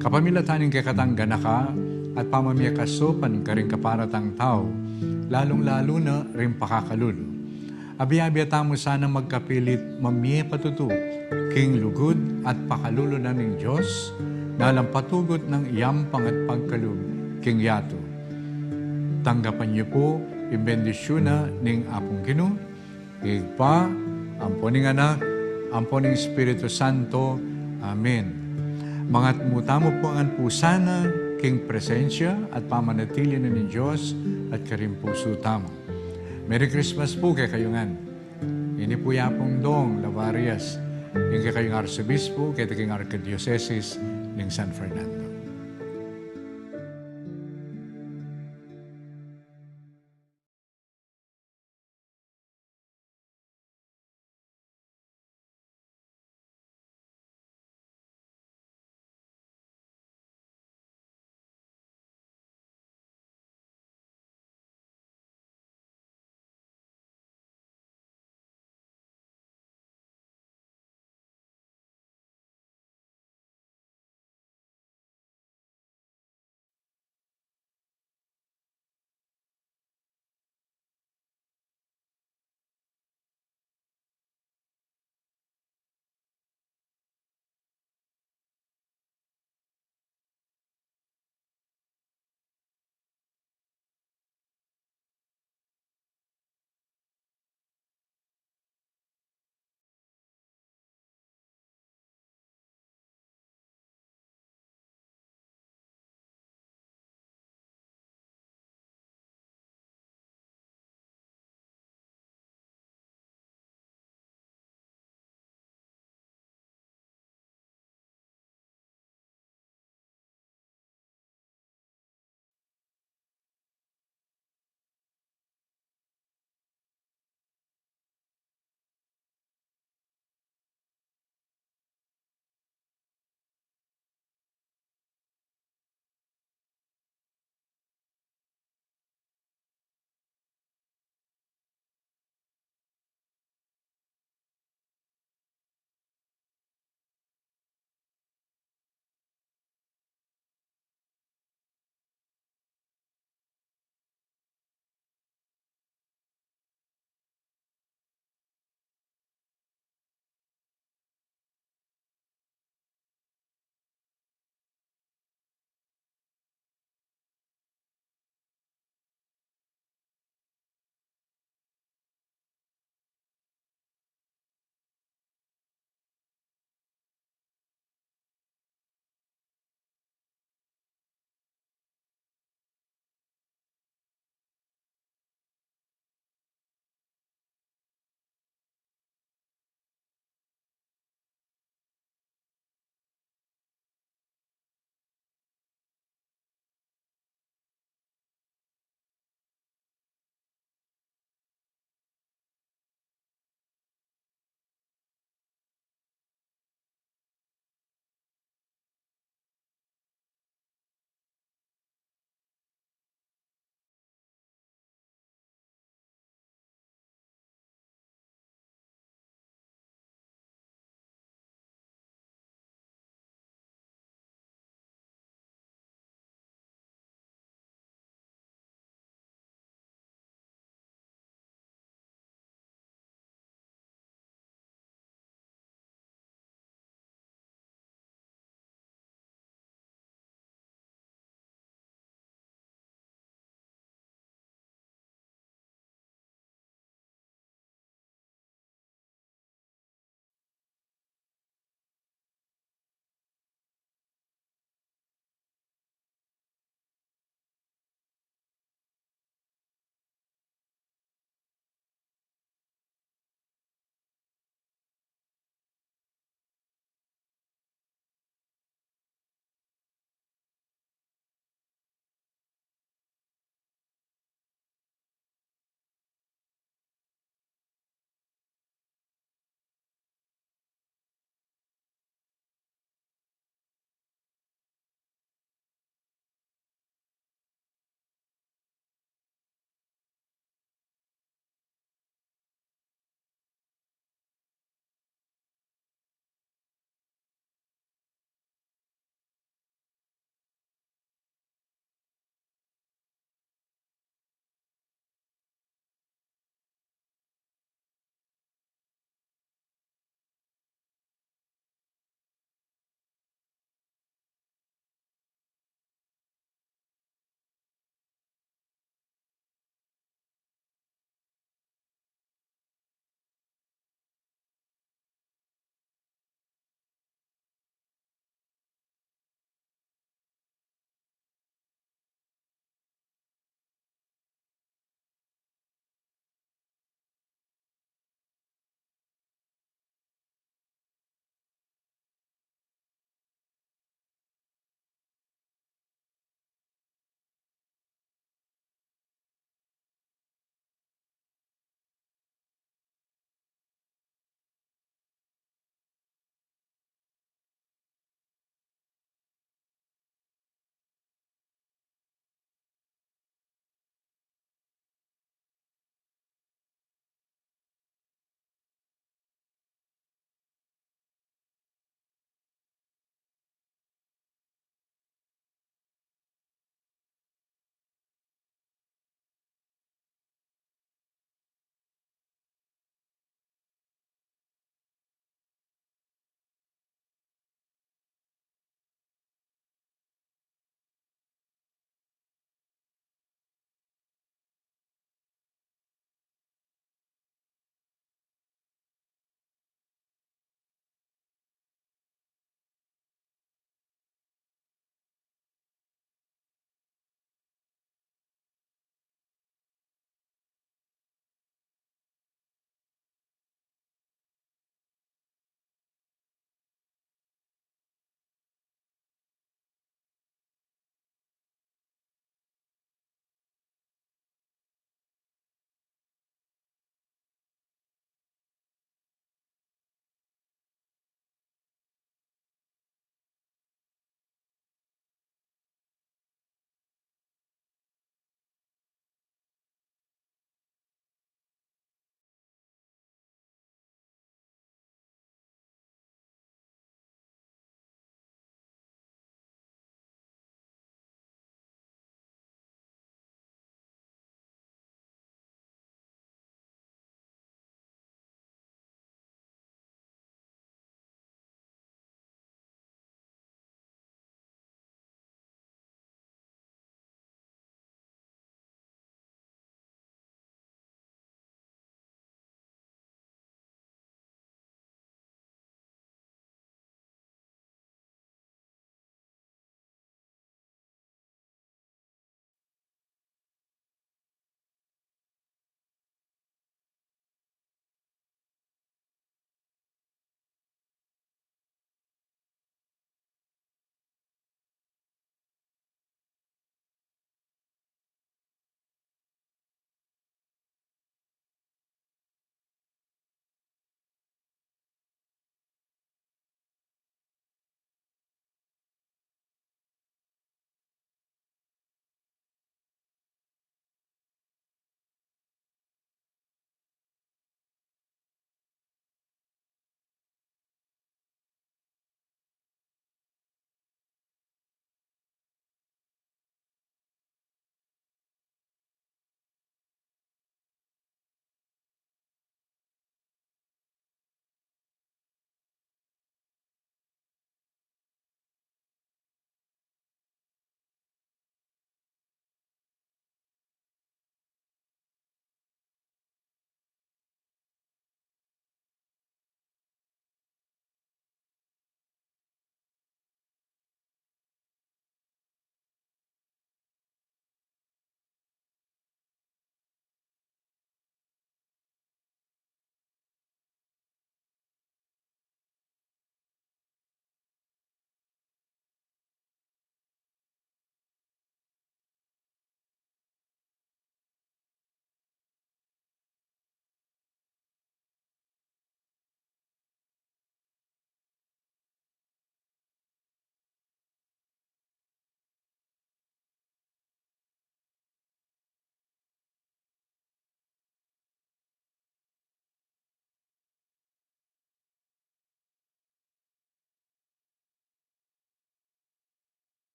S7: Kapamilatanin kay katang ganaka, at pamamiyakasopan ka rin kaparatang tao, lalong-lalo na rin pakakalulo. Abi-abiyata mo sana magkapilit mamiye patutu, king lugod at pakalulo na ng Diyos, nalampatugot ng iyampang at pagkalug, king yato. Tanggapan niyo po, ibendisyon na ning apong Ginoo, igpa, amponing anak, amponing Espiritu Santo. Amen. Mangat mutamo po ang pusana, king presensya at pamanatili na ni Diyos at karing puso tamo. Merry Christmas po kay kayungan. Ini po yapong Dong Lavarias, yung kay kayong Arsobispo, kay taking Archdiocese ng San Fernando.